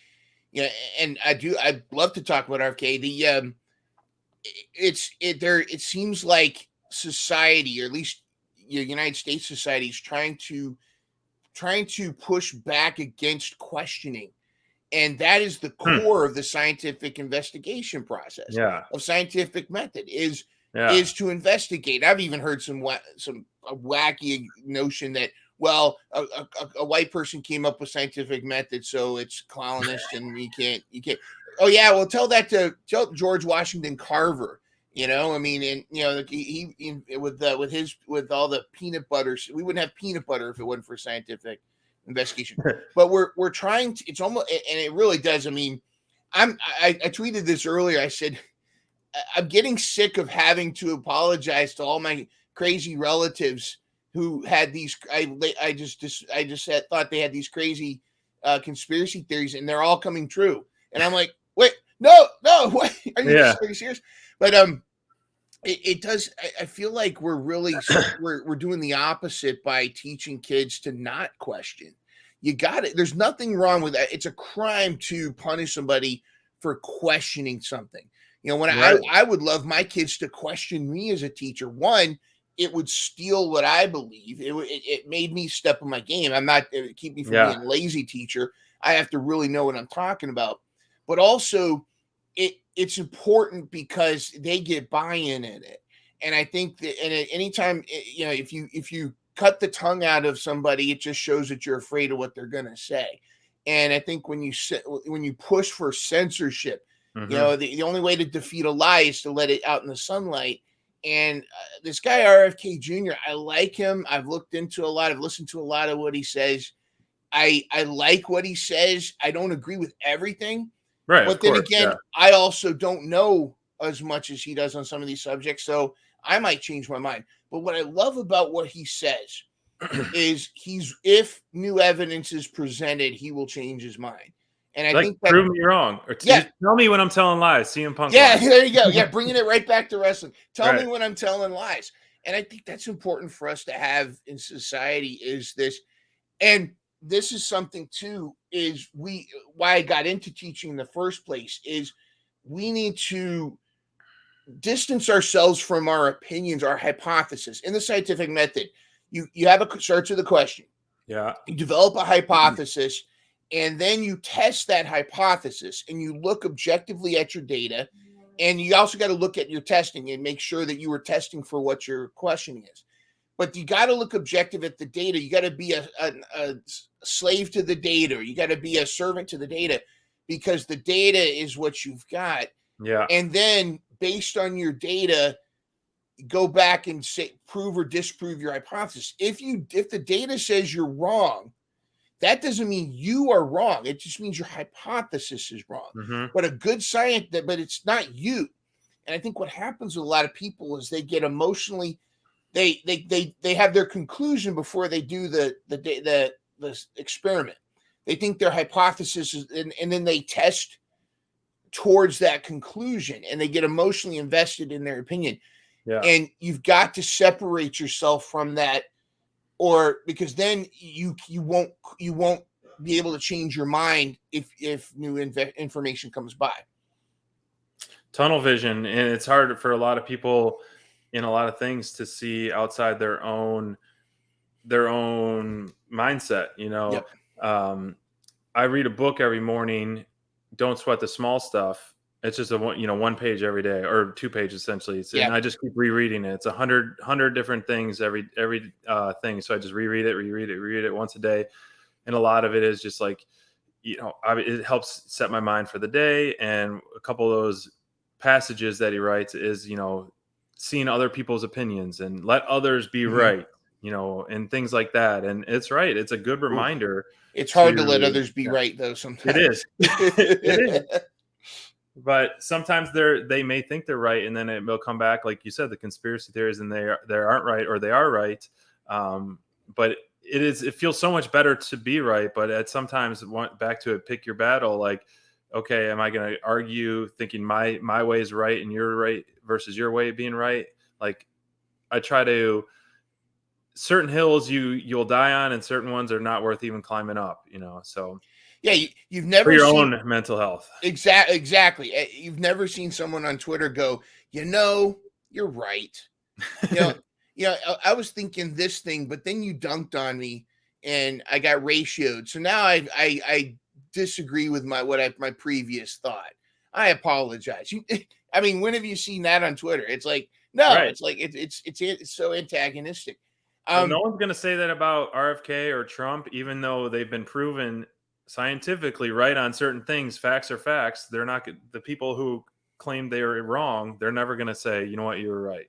and I'd love to talk about RFK. It seems like society, or at least United States society, is trying to push back against questioning. And that is the core of the scientific investigation process, of scientific method is to investigate. I've even heard some wacky notion that, well, a white person came up with scientific method, so it's colonist, and you can't. Oh yeah, well, tell George Washington Carver. I mean, and he with all the peanut butter, we wouldn't have peanut butter if it wasn't for scientific investigation. But we're trying to, it's almost, and it really does. I mean, I tweeted this earlier. I said, I'm getting sick of having to apologize to all my crazy relatives who had these, I just thought they had these crazy conspiracy theories, and they're all coming true. And I'm like, wait, no, what? Are you serious? But it does. I feel like we're really we're doing the opposite by teaching kids to not question. You got it. There's nothing wrong with that. It's a crime to punish somebody for questioning something. When I would love my kids to question me as a teacher. One, it would steal what I believe. It made me step on my game. It keep me from being a lazy teacher. I have to really know what I'm talking about. But also, it's important because they get buy-in in it. And I think that, and at any time, if you cut the tongue out of somebody, it just shows that you're afraid of what they're going to say. And I think when you push for censorship, the only way to defeat a lie is to let it out in the sunlight. And this guy, RFK Jr., I like him. I've listened to a lot of what he says. I like what he says. I don't agree with everything. Right. But then again, I also don't know as much as he does on some of these subjects. So I might change my mind. But what I love about what he says is if new evidence is presented, he will change his mind. And I think that, prove me wrong. Or tell me when I'm telling lies. CM Punk. Yeah, there you go. Yeah, bringing it right back to wrestling. Tell me when I'm telling lies. And I think that's important for us to have in society, is this. And this is something too, is why I got into teaching in the first place, is we need to distance ourselves from our opinions, our hypothesis. In the scientific method, you have a search of the question. Yeah. You develop a hypothesis, and then you test that hypothesis, and you look objectively at your data. And you also got to look at your testing and make sure that you were testing for what your questioning is. But you got to look objective at the data. You got to be a slave to the data. You got to be a servant to the data. because the data is what you've got. Yeah. And then based on your data, go back and say, prove or disprove your hypothesis. If the data says you're wrong, that doesn't mean you are wrong. It just means your hypothesis is wrong. Mm-hmm. But a good science, but it's not you. And I think what happens with a lot of people is they get emotionally, they have their conclusion before they do the experiment. They think their hypothesis is, and then they test towards that conclusion, and they get emotionally invested in their opinion. Yeah. And you've got to separate yourself from that, or because then you won't be able to change your mind if new information comes by. Tunnel vision, and it's hard for a lot of people in a lot of things to see outside their own mindset. Yep. I read a book every morning. Don't sweat the small stuff. It's just a one page every day, or 2 pages essentially. And I just keep rereading it. It's 100 different things every thing. So I just reread it once a day. And a lot of it is just like, it helps set my mind for the day. And a couple of those passages that he writes is, seeing other people's opinions and let others be right, and things like that. And it's right. It's a good reminder. It's hard to let others be right, though. Sometimes it is. It is. But sometimes they may think they're right, and then it will come back, like you said, the conspiracy theories, and they aren't right, or they are right. But it feels so much better to be right. But at sometimes, back to it, pick your battle. Like, okay, am I going to argue thinking my way is right and you're right versus your way being right? Like, I try to. Certain hills you'll die on, and certain ones are not worth even climbing up. So. Yeah, you've never for your seen, own mental health. Exactly. You've never seen someone on Twitter go, you're right. I was thinking this thing, but then you dunked on me, and I got ratioed. So now I disagree with my previous thought. I apologize. When have you seen that on Twitter? It's like, no, right. It's like it's so antagonistic. No one's going to say that about RFK or Trump, even though they've been proven scientifically right on certain things. Facts are facts. They're not the people who claim they are wrong. They're never going to say, you know what, you were right.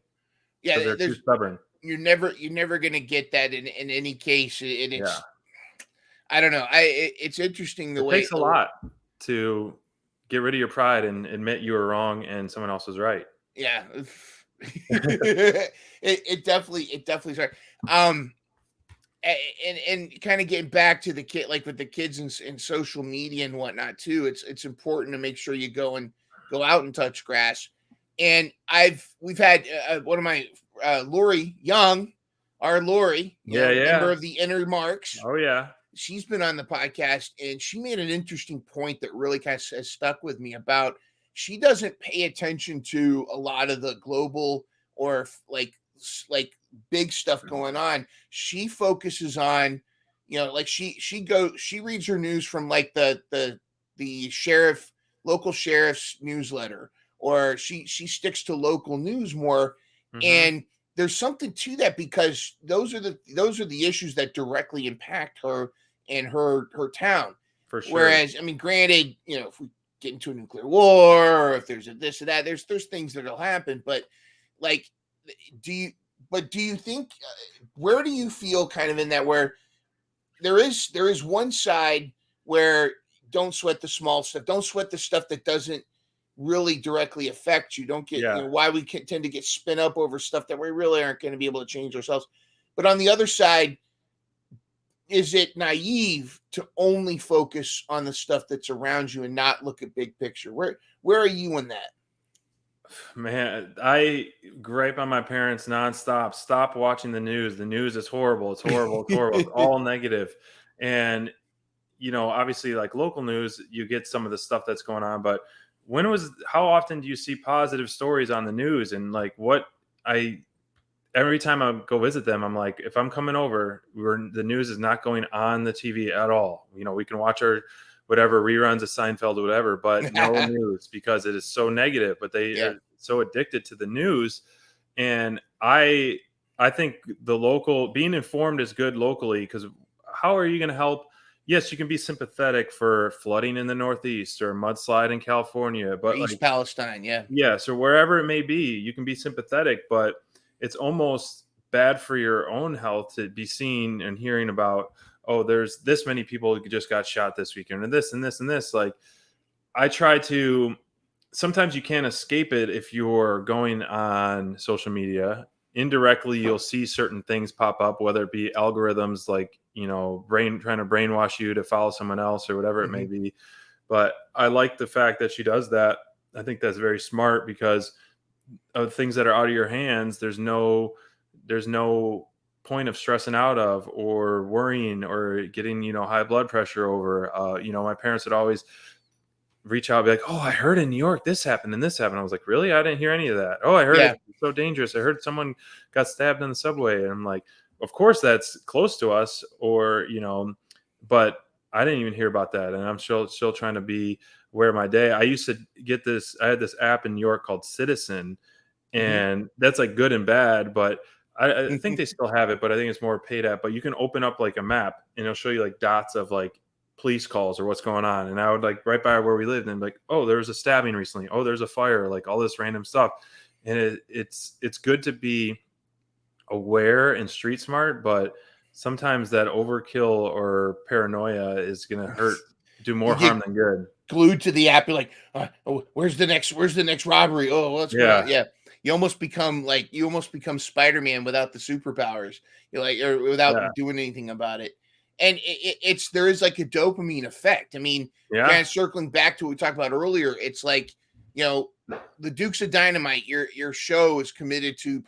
Yeah, they're too stubborn. You're never going to get that in any case. I don't know. It's interesting it takes a lot to get rid of your pride and admit you were wrong and someone else was right. Yeah. it definitely started. And kind of getting back to the kid, like with the kids in social media and whatnot too, it's important to make sure you go out and touch grass. And we've had one of my Lori Young, our Lori, member of the Inner Marks. Oh yeah, she's been on the podcast, and she made an interesting point that really kind of has stuck with me about she doesn't pay attention to a lot of the global or like big stuff going on. She focuses on, like she reads her news from like the local sheriff's newsletter, or she sticks to local news more. Mm-hmm. And there's something to that, because those are the issues that directly impact her and her town. For sure. Whereas, granted, if we get into a nuclear war, or if there's a this or that, there's things that'll happen. But like, do you think, where do you feel kind of in that, where there is one side where don't sweat the small stuff, don't sweat the stuff that doesn't really directly affect you, don't get why we tend to get spin up over stuff that we really aren't going to be able to change ourselves. But on the other side, is it naive to only focus on the stuff that's around you and not look at big picture? Where are you in that? Man, I gripe on my parents nonstop. Stop watching the news. The news is horrible. It's horrible. It's horrible. It's all negative. And, obviously, like local news, you get some of the stuff that's going on. But how often do you see positive stories on the news? And like every time I go visit them, I'm like, if I'm coming over, the news is not going on the TV at all. We can watch our whatever reruns of Seinfeld or whatever, but no news, because it is so negative. But they are so addicted to the news. And I think the local being informed is good locally, because how are you going to help, yes, you can be sympathetic for flooding in the Northeast or mudslide in California, Or but East like, Palestine, yeah. yes, or wherever it may be, you can be sympathetic, but it's almost bad for your own health to be seen and hearing about, oh, there's this many people who just got shot this weekend, and this and this and this. Like, I try to, sometimes you can't escape it if you're going on social media. Indirectly, you'll see certain things pop up, whether it be algorithms like, trying to brainwash you to follow someone else or whatever it may Mhm. be. But I like the fact that she does that. I think that's very smart because of things that are out of your hands. There's no point of stressing out of or worrying or getting, high blood pressure over. My parents would always reach out and be like, "Oh, I heard in New York this happened and this happened." I was like, "Really? I didn't hear any of that." "Oh, I heard Yeah. it's so dangerous. I heard someone got stabbed in the subway." And I'm like, "Of course that's close to us," or, but I didn't even hear about that. And I'm still trying to be aware of my day. I used to I had this app in New York called Citizen, Mhm. and that's like good and bad, but I think Mhm. they still have it, but I think it's more paid app. But you can open up like a map and it'll show you like dots of like police calls or what's going on. And I would like right by where we lived and like, oh, there was a stabbing recently. Oh, there's a fire, like all this random stuff. And it's good to be aware and street smart, but sometimes that overkill or paranoia is gonna do You more get harm than good. glued to the app. You're like, oh, where's the next robbery? Oh, what's going on? Yeah. Yeah. You almost become Spider-Man without the superpowers. You're like, or without Yeah. doing anything about it. And it's there is like a dopamine effect. I mean, kind Yeah. of circling back to what we talked about earlier, it's like, you know, the Dukes of Dynamite, your show is committed to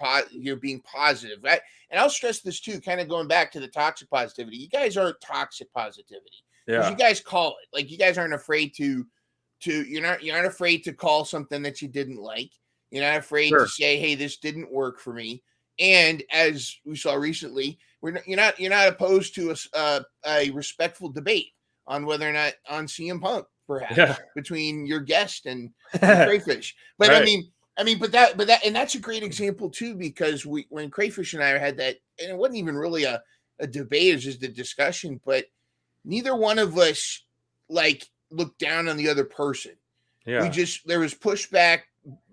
being positive. Right? And I'll stress this too, kind of going back to the toxic positivity. You guys aren't toxic positivity because you Yeah. guys call it. Like you guys aren't afraid to you're not afraid to call something that you didn't like. You're not afraid to Sure. say, "Hey, this didn't work for me." And as we saw recently, you're not opposed to a respectful debate on whether or not on CM Punk, Yeah. perhaps between your guest and Crayfish. But Right. and that's a great example too because we when Crayfish and I had that, and it wasn't even really a debate, it was just a discussion, but neither one of us like looked down on the other person. We Yeah. just there was pushback,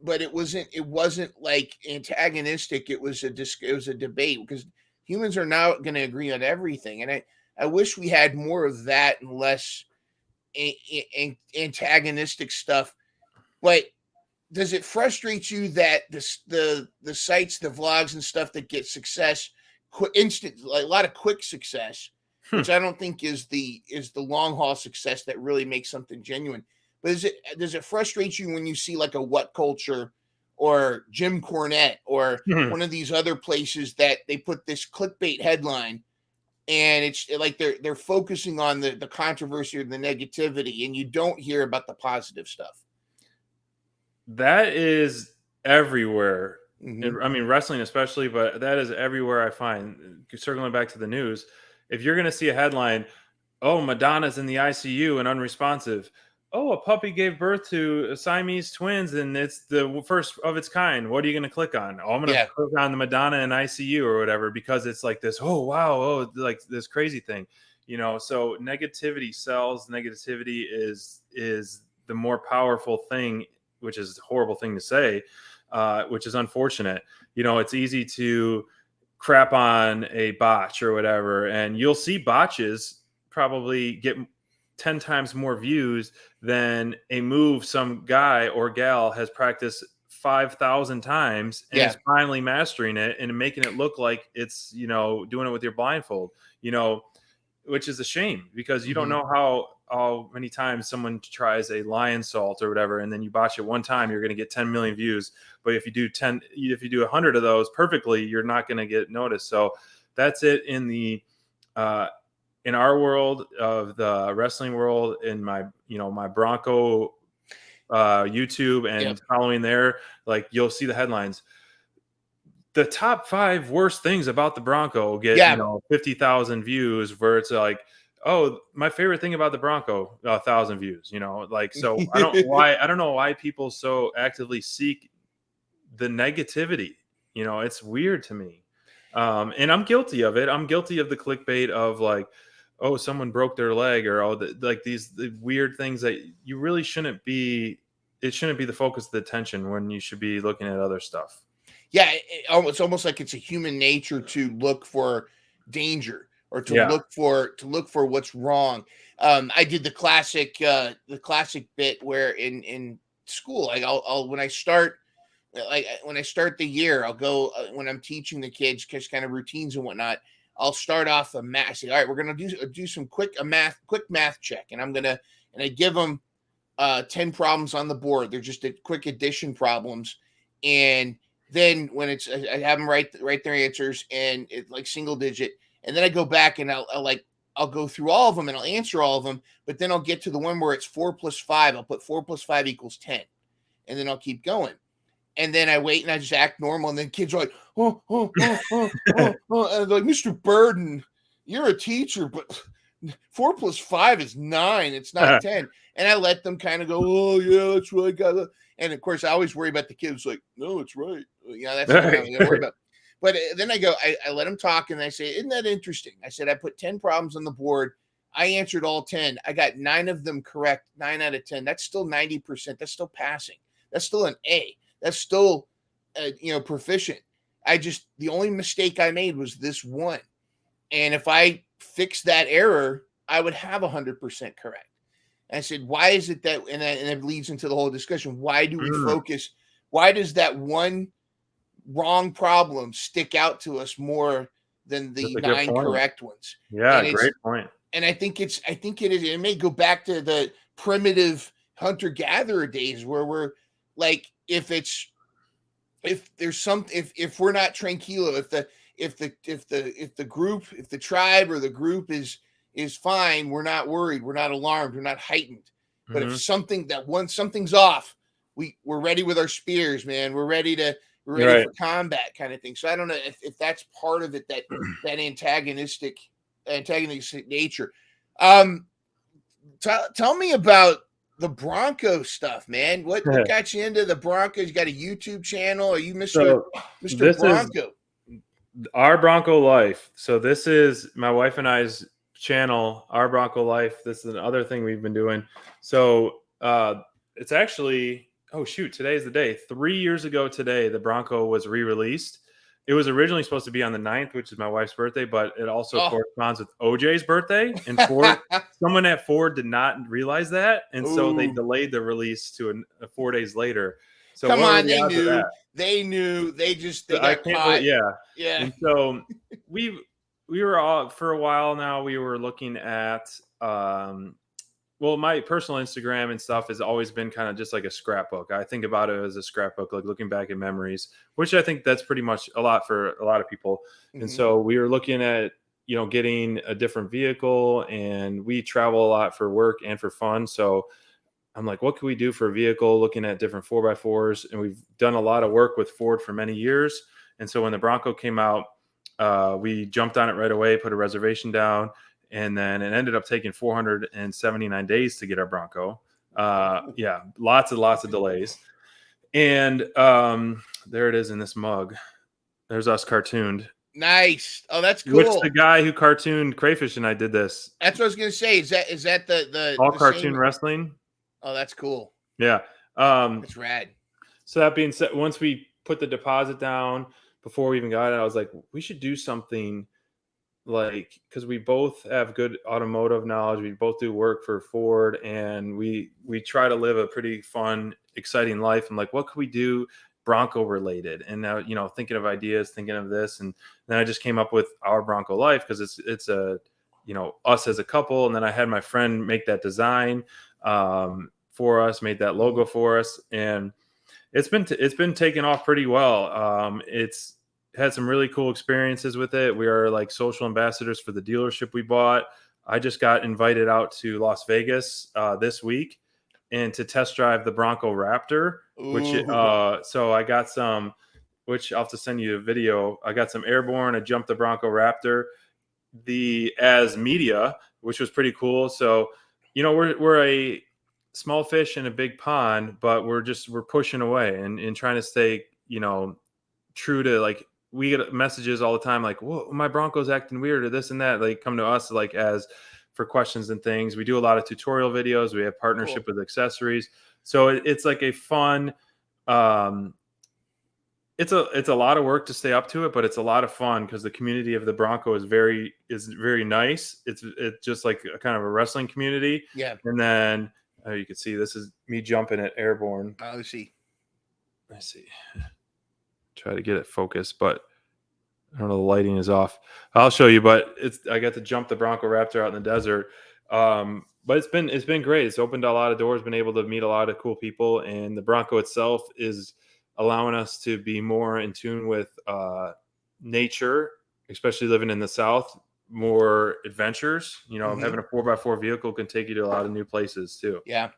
but it wasn't like antagonistic. It was a debate because humans are not going to agree on everything, and I wish we had more of that and less antagonistic stuff. But does it frustrate you that the sites, the vlogs and stuff that get success, instant, like a lot of quick success, Hmm. which I don't think is the long haul success that really makes something genuine. But does it frustrate you when you see like a What Culture or Jim Cornette or one of these other places that they put this clickbait headline and it's like they're focusing on the controversy or the negativity and you don't hear about the positive stuff. That is everywhere. Hmm. I mean, wrestling especially, but that is everywhere I find. Circling back to the news, if you're going to see a headline, "Oh, Madonna's in the ICU and unresponsive." "Oh, a puppy gave birth to Siamese twins and it's the first of its kind." What are you going to click on? "Oh, I'm going to Yeah. click on the Madonna in ICU or whatever because it's like this. Oh, wow. Oh, like this crazy thing, So negativity sells. Negativity is the more powerful thing, which is a horrible thing to say, which is unfortunate. It's easy to crap on a botch or whatever, and you'll see botches probably get 10 times more views than a move some guy or gal has practiced 5,000 times and Yeah. is finally mastering it and making it look like it's, doing it with your blindfold, you know, which is a shame because you don't Hmm. know how many times someone tries a lion salt or whatever, and then you botch it one time, you're going to get 10 million views. But if you do 100 of those perfectly, you're not going to get noticed. So that's it uh, in our world of the wrestling world, in my Bronco YouTube Yep. and following there, like you'll see the headlines, the top 5 worst things about the Bronco get, Yeah. 50,000 views, where it's like, "Oh, my favorite thing about the Bronco, 1,000 views," like, so I don't know why people so actively seek the negativity, it's weird to me. And I'm guilty of it. I'm guilty of the clickbait of like, oh, someone broke their leg, or like the weird things that you really shouldn't be. It shouldn't be the focus of the attention when you should be looking at other stuff. Yeah, it's almost like it's a human nature to look for danger or to Yeah. look for what's wrong. I did the classic bit where in school, like I'll when I start the year, I'll go when I'm teaching the kids just kind of routines and whatnot. I'll start off a math. Say, all right, we're gonna do some quick math check, and I give them 10 problems on the board. They're just quick addition problems, and then when it's I have them write their answers and it like single digit, and then I go back and I'll go through all of them and I'll answer all of them, but then I'll get to the one where it's 4 plus 5. I'll put 4 plus 5 equals 10, and then I'll keep going. And then I wait and I just act normal, and then kids are like, oh, and like, Mr. Burden, you're a teacher, but 4 plus 5 is 9. It's not 10. And I let them kind of go, oh yeah, that's what I got. And of course, I always worry about the kids. Like, no, it's right. That's what I'm gonna worry about. But then I go, I let them talk, and I say, isn't that interesting? I said, I put 10 problems on the board. I answered all 10. I got 9 of them correct, 9 out of 10. That's still 90%. That's still passing. That's still an A. That's still, proficient. The only mistake I made was this one. And if I fix that error, I would have 100% correct. And I said, why is it that, and it leads into the whole discussion. Why do we focus? Why does that one wrong problem stick out to us more than the 9 correct ones? Yeah, great point. And I think it is. It may go back to the primitive hunter-gatherer days where we're like, if we're not tranquilo, if the tribe or the group is fine, we're not worried, we're not alarmed, we're not heightened. But if something's off, we're ready with our spears, man. We're ready for combat kind of thing. So I don't know if that's part of it, that antagonistic nature. Tell me about the Bronco stuff, man. What got you into the Broncos? You got a YouTube channel? Are you Mr. Bronco? Our Bronco Life. So this is my wife and I's channel, Our Bronco Life. This is another thing we've been doing. So it's actually, today is the day. 3 years ago today, the Bronco was re-released. It was originally supposed to be on the 9th, which is my wife's birthday, but it also corresponds with OJ's birthday. And someone at Ford did not realize that. And so they delayed the release to 4 days later. So come on, they knew. They knew. They got caught. Yeah. And so we were all, for a while now, we were looking at my personal Instagram and stuff has always been kind of just like a scrapbook. I think about it as a scrapbook, like looking back at memories, which I think that's pretty much a lot for a lot of people. Mm-hmm. And so we were looking at, getting a different vehicle, and we travel a lot for work and for fun. So I'm like, what can we do for a vehicle? Looking at different 4x4s, and we've done a lot of work with Ford for many years. And so when the Bronco came out, we jumped on it right away, put a reservation down. And then it ended up taking 479 days to get our Bronco. Lots of delays. And there it is in this mug. There's us cartooned. Nice. Oh, that's cool. Which the guy who cartooned Crayfish and I did this. That's what I was gonna say. Is that the all cartoon wrestling? Oh, that's cool. Yeah. That's rad. So that being said, once we put the deposit down, before we even got it, I was like, we should do something. Like, because we both have good automotive knowledge, we both do work for Ford, and we try to live a pretty fun, exciting life. I'm like, what could we do Bronco related? And now, thinking of ideas, thinking of this, and then I just came up with Our Bronco Life, because it's a, us as a couple. And then I had my friend make that design for us, made that logo for us, and it's been taken off pretty well. It's had some really cool experiences with it. We are like social ambassadors for the dealership we bought. I just got invited out to Las Vegas this week and to test drive the Bronco Raptor, so I got some, which I'll have to send you a video. I got some airborne. I jumped the Bronco Raptor, as media, which was pretty cool. So, we're a small fish in a big pond, but we're pushing away and trying to stay, true to like we get messages all the time like, "Whoa, my Bronco's acting weird," or this and that. They come to us like as for questions and things. We do a lot of tutorial videos. We have Cool. partnership with accessories, so it's like a fun. Um, it's a lot of work to stay up to it, but it's a lot of fun because the community of the Bronco is very nice. It's just like a kind of a wrestling community, Yeah. and then you can see this is me jumping at Airborne. Let's see. Let's see. Try to get it focused, but I don't know. The lighting is off. I'll show you, but I got to jump the Bronco Raptor out in the desert. But it's been great. It's opened a lot of doors. Been able to meet a lot of cool people, and the Bronco itself is allowing us to be more in tune with nature, especially living in the South. More adventures. Having a 4x4 vehicle can take you to a lot of new places too. Yeah,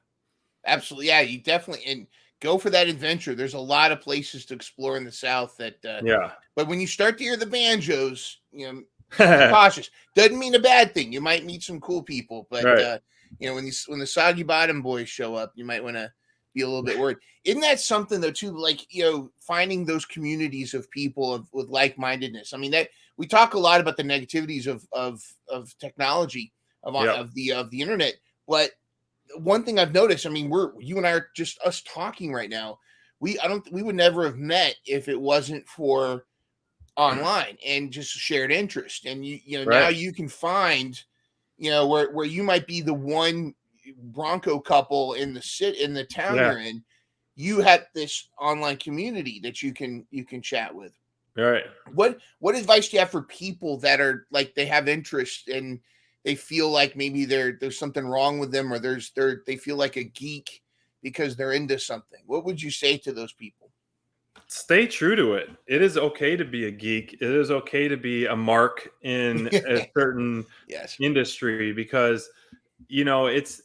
absolutely. Yeah, you definitely and go for that adventure. There's a lot of places to explore in the South that Yeah. but when you start to hear the banjos, be cautious. Doesn't mean a bad thing. You might meet some cool people, but Right. when the Soggy Bottom Boys show up, you might want to be a little bit worried. Isn't that something though too? Like finding those communities of people with like-mindedness. I mean that we talk a lot about the negativities of technology Yep. of the internet, but one thing I've noticed, I mean, you and I are just us talking right now. We would never have met if it wasn't for online and just shared interest. And now Right. you can find, where you might be the one Bronco couple in the town Yeah. you're in, you have this online community that you can chat with. Right. What advice do you have for people that are like they have interest and they feel like maybe there's something wrong with them or they feel like a geek because they're into something? What would you say to those people? Stay true to it. It is okay to be a geek. It is okay to be a mark in a certain Yes. industry because it's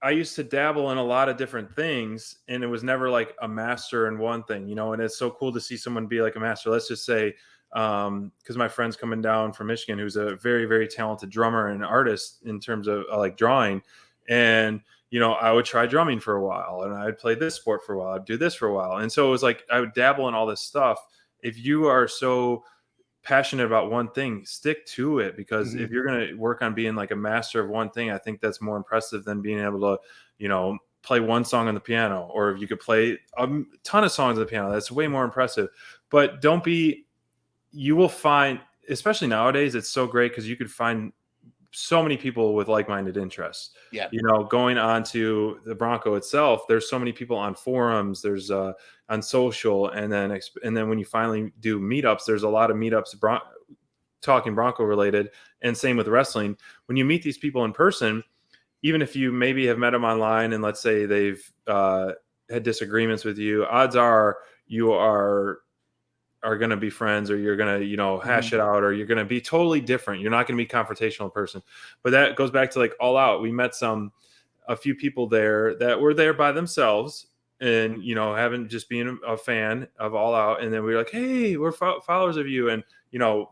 I used to dabble in a lot of different things and it was never like a master in one thing, and it's so cool to see someone be like a master. Let's just say because my friend's coming down from Michigan who's a very, very talented drummer and artist in terms of like drawing. And I would try drumming for a while and I'd play this sport for a while. I'd do this for a while. And so it was like I would dabble in all this stuff. If you are so passionate about one thing, stick to it because if you're going to work on being like a master of one thing, I think that's more impressive than being able to, play one song on the piano. Or if you could play a ton of songs on the piano, that's way more impressive. But you will find, especially nowadays, it's so great because you could find so many people with like-minded interests. Yeah. Going on to the Bronco itself, there's so many people on forums, there's on social, and then when you finally do meetups, there's a lot of meetups talking Bronco related, and same with wrestling. When you meet these people in person, even if you maybe have met them online and let's say they've had disagreements with you, odds are you are going to be friends or you're going to hash it out or you're going to be totally different. You're not going to be confrontational person. But that goes back to like All Out. We met a few people there that were there by themselves and having just being a fan of All Out, and then we were like, hey, we're followers of you, and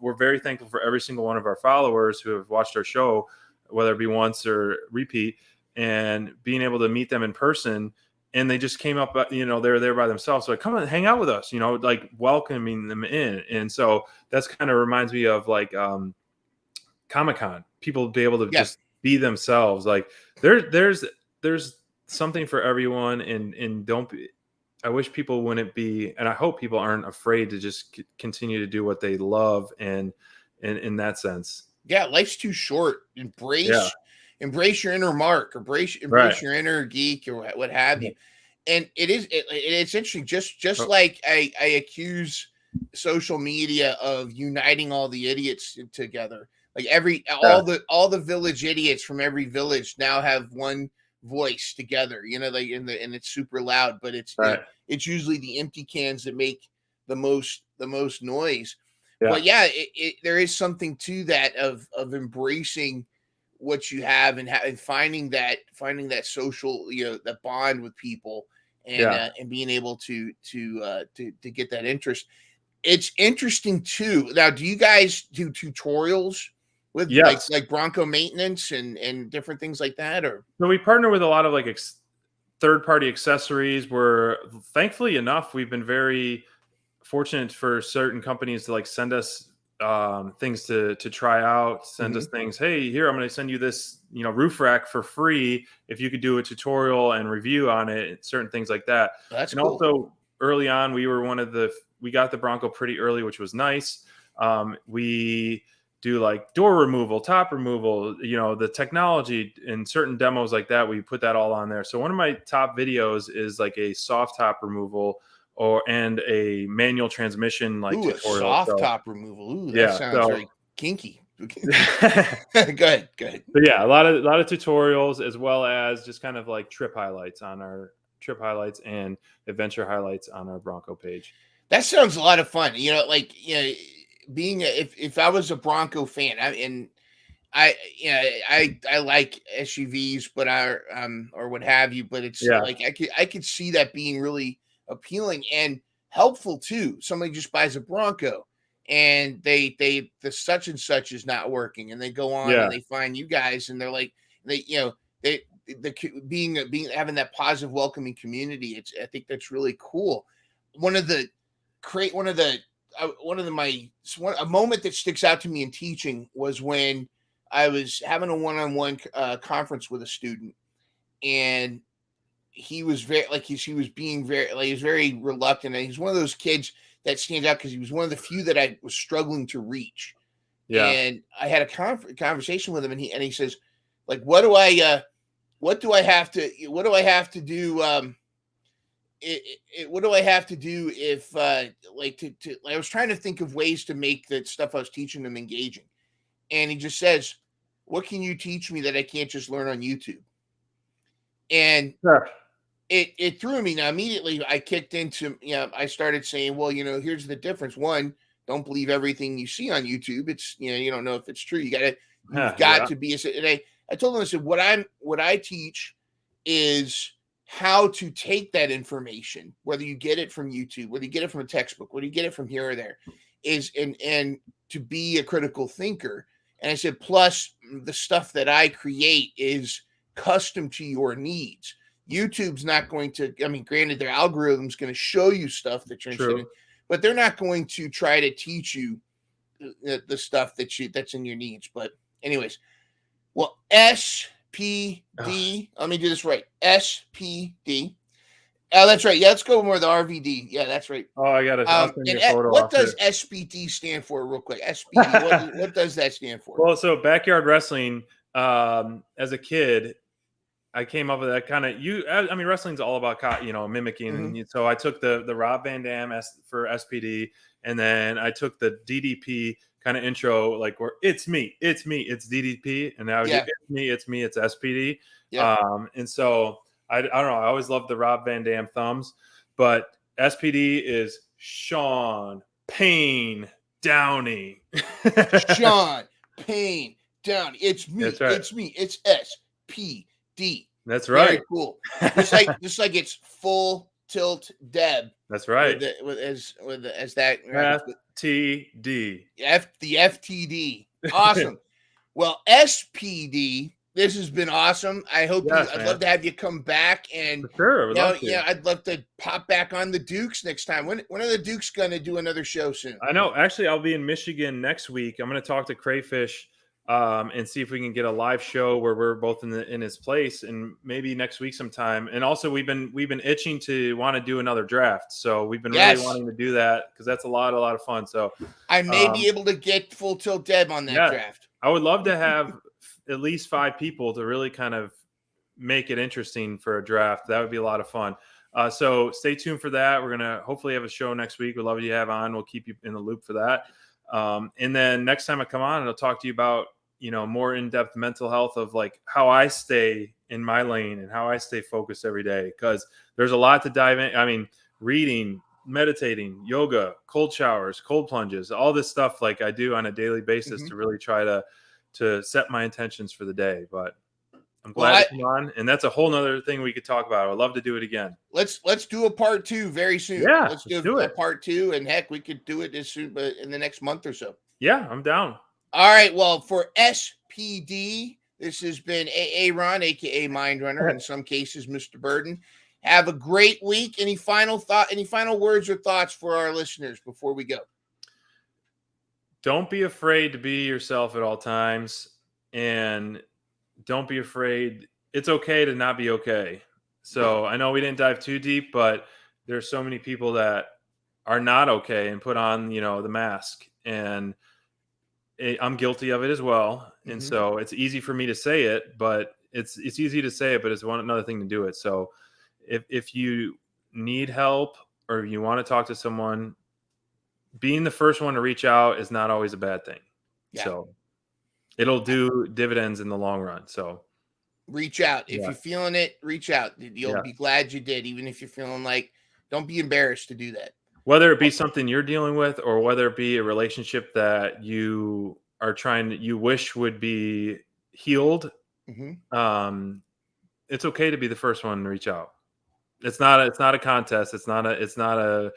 we're very thankful for every single one of our followers who have watched our show, whether it be once or repeat, and being able to meet them in person. And they just came up, they were there by themselves. So like, come on, hang out with us, like welcoming them in. And so that's kind of reminds me of like Comic-Con. People be able to just be themselves. Like there's something for everyone. And don't be, I wish people wouldn't be, and I hope people aren't afraid to just continue to do what they love. And in that sense. Yeah. Life's too short. Embrace your inner mark, embrace your inner geek or what have you. And it's interesting. Just like I accuse social media of uniting all the idiots together. Like all the village idiots from every village now have one voice together, and it's super loud, but it's usually the empty cans that make the most noise. But there is something to that of embracing what you have and finding that social, that bond with people and being able to get that interest. It's interesting too. Now, do you guys do tutorials with like Bronco maintenance and different things like that? Or so we partner with a lot of like third-party accessories where thankfully enough, we've been very fortunate for certain companies to like send us things to try out, send us things. Hey, here, I'm going to send you this, roof rack for free if you could do a tutorial and review on it, certain things like that. That's and cool. Also early on, we got the Bronco pretty early, which was nice. We do like door removal, top removal, the technology and certain demos like that. We put that all on there. So one of my top videos is like a soft top removal and a manual transmission tutorial. A soft top removal. Ooh, that sounds very kinky. Go ahead. But yeah, a lot of tutorials, as well as just kind of like trip highlights and adventure highlights on our Bronco page. That sounds a lot of fun. Being if I was a Bronco fan, I like SUVs, but or what have you, but it's like I could see that being really appealing and helpful too. Somebody just buys a Bronco and the such and such is not working, and they go on and they find you guys, and they're like having that positive, welcoming community. I think that's really cool. A moment that sticks out to me in teaching was when I was having a one-on-one conference with a student, and he was very he was very reluctant, and he's one of those kids that stands out because he was one of the few that I was struggling to reach. Yeah. And I had a conversation with him, and he says, like, what do I have to do? What do I have to do if I was trying to think of ways to make the stuff I was teaching them engaging. And he just says, what can you teach me that I can't just learn on YouTube? And it threw me. Now, immediately I kicked into, I started saying, well, here's the difference. One, don't believe everything you see on YouTube. It's, you don't know if it's true. You've got to be, and I told him, I said, what I teach is how to take that information, whether you get it from YouTube, whether you get it from a textbook, whether you get it from here or there, and to be a critical thinker. And I said, plus the stuff that I create is custom to your needs. YouTube's not going to, granted, their algorithm's going to show you stuff that you're interested in, but they're not going to try to teach you the stuff that's in your needs. But anyways, well, SPD, let me do this right. SPD. Oh, that's right. Yeah, let's go more the RVD. Yeah, that's right. Oh, I got to. What does SPD stand for, real quick? SPD. what does that stand for? Well, so backyard wrestling. As a kid, I came up with that kind of. Wrestling's all about mimicking. Mm-hmm. And so I took the Rob Van Dam for SPD, and then I took the DDP kind of intro, like where it's me, it's DDP, and now it's me, it's SPD. Yeah. And so I don't know. I always loved the Rob Van Dam thumbs, but SPD is Sean Payne Downey. Sean Payne Downey. It's me. That's right. It's me. It's SPD. That's right. Very cool. Just like it's Full Tilt Deb. That's right. As that FTD. The FTD. Awesome. Well, SPD. This has been awesome. I'd love to have you come back, and for sure, I'd love to pop back on the Dukes next time. When are the Dukes going to do another show soon? I know. Actually, I'll be in Michigan next week. I'm going to talk to Crayfish and see if we can get a live show where we're both in his place, and maybe next week sometime. And also, we've been itching to want to do another draft, so we've been really wanting to do that because that's a lot of fun. So I may be able to get Full Tilt Deb on that draft. I would love to have at least 5 people to really kind of make it interesting for a draft. That would be a lot of fun. So stay tuned for that. We're going to hopefully have a show next week. We'd love you to have on. We'll keep you in the loop for that. And then next time I come on, I'll talk to you about, more in-depth mental health of like how I stay in my lane and how I stay focused every day. Because there's a lot to dive in. Reading, meditating, yoga, cold showers, cold plunges, all this stuff like I do on a daily basis to really try to set my intentions for the day. But I'm glad to come on, and that's a whole nother thing we could talk about. I'd love to do it again. Let's do a part 2 very soon. Yeah, let's do a part 2, and heck, we could do it as soon, but in the next month or so. Yeah, I'm down. All right. Well, for SPD, this has been AA Ron, aka Mind Runner, in some cases, Mr. Burden. Have a great week. Any final words or thoughts for our listeners before we go? Don't be afraid to be yourself at all times, and don't be afraid. It's okay to not be okay. So I know we didn't dive too deep, but there's so many people that are not okay and put on, the mask, and I'm guilty of it as well. And so it's easy for me to say it, but it's easy to say it, but it's another thing to do it. So if you need help or you want to talk to someone, being the first one to reach out is not always a bad thing. Yeah. So it'll do dividends in the long run. So reach out. If you're feeling it, reach out. You'll be glad you did, even if you're feeling like, don't be embarrassed to do that. Whether it be something you're dealing with or whether it be a relationship that you wish would be healed, it's okay to be the first one to reach out. It's not a contest. It's not a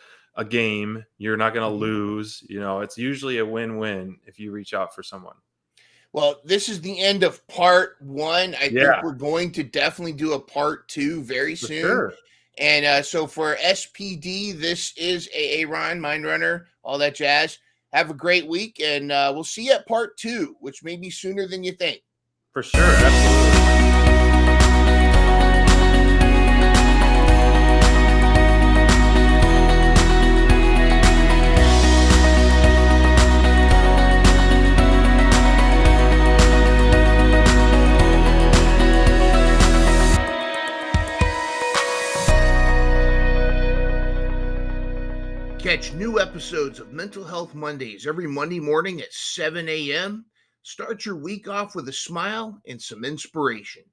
game. You're not going to lose. It's usually a win-win if you reach out for someone. Well, this is the end of part 1. I think we're going to definitely do a part 2 very soon. Sure. And so for SPD, this is AA Ron, Mind Runner, all that jazz. Have a great week, and we'll see you at part 2, which may be sooner than you think. For sure. Absolutely. Catch new episodes of Mental Health Mondays every Monday morning at 7 a.m. Start your week off with a smile and some inspiration.